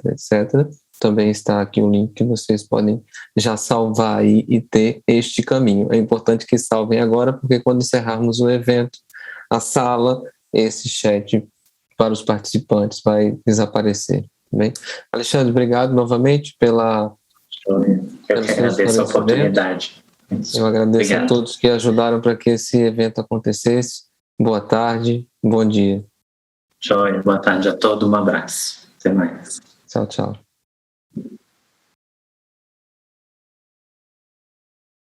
Também está aqui o link que vocês podem já salvar aí e ter este caminho. É importante que salvem agora, porque quando encerrarmos o evento, a sala, esse chat para os participantes vai desaparecer. Bem? Alexandre, obrigado novamente pela... Eu que agradeço a oportunidade. Eu agradeço a todos que ajudaram para que esse evento acontecesse. Boa tarde, bom dia. Joia, boa tarde a todos, um abraço. Até mais. Tchau, tchau.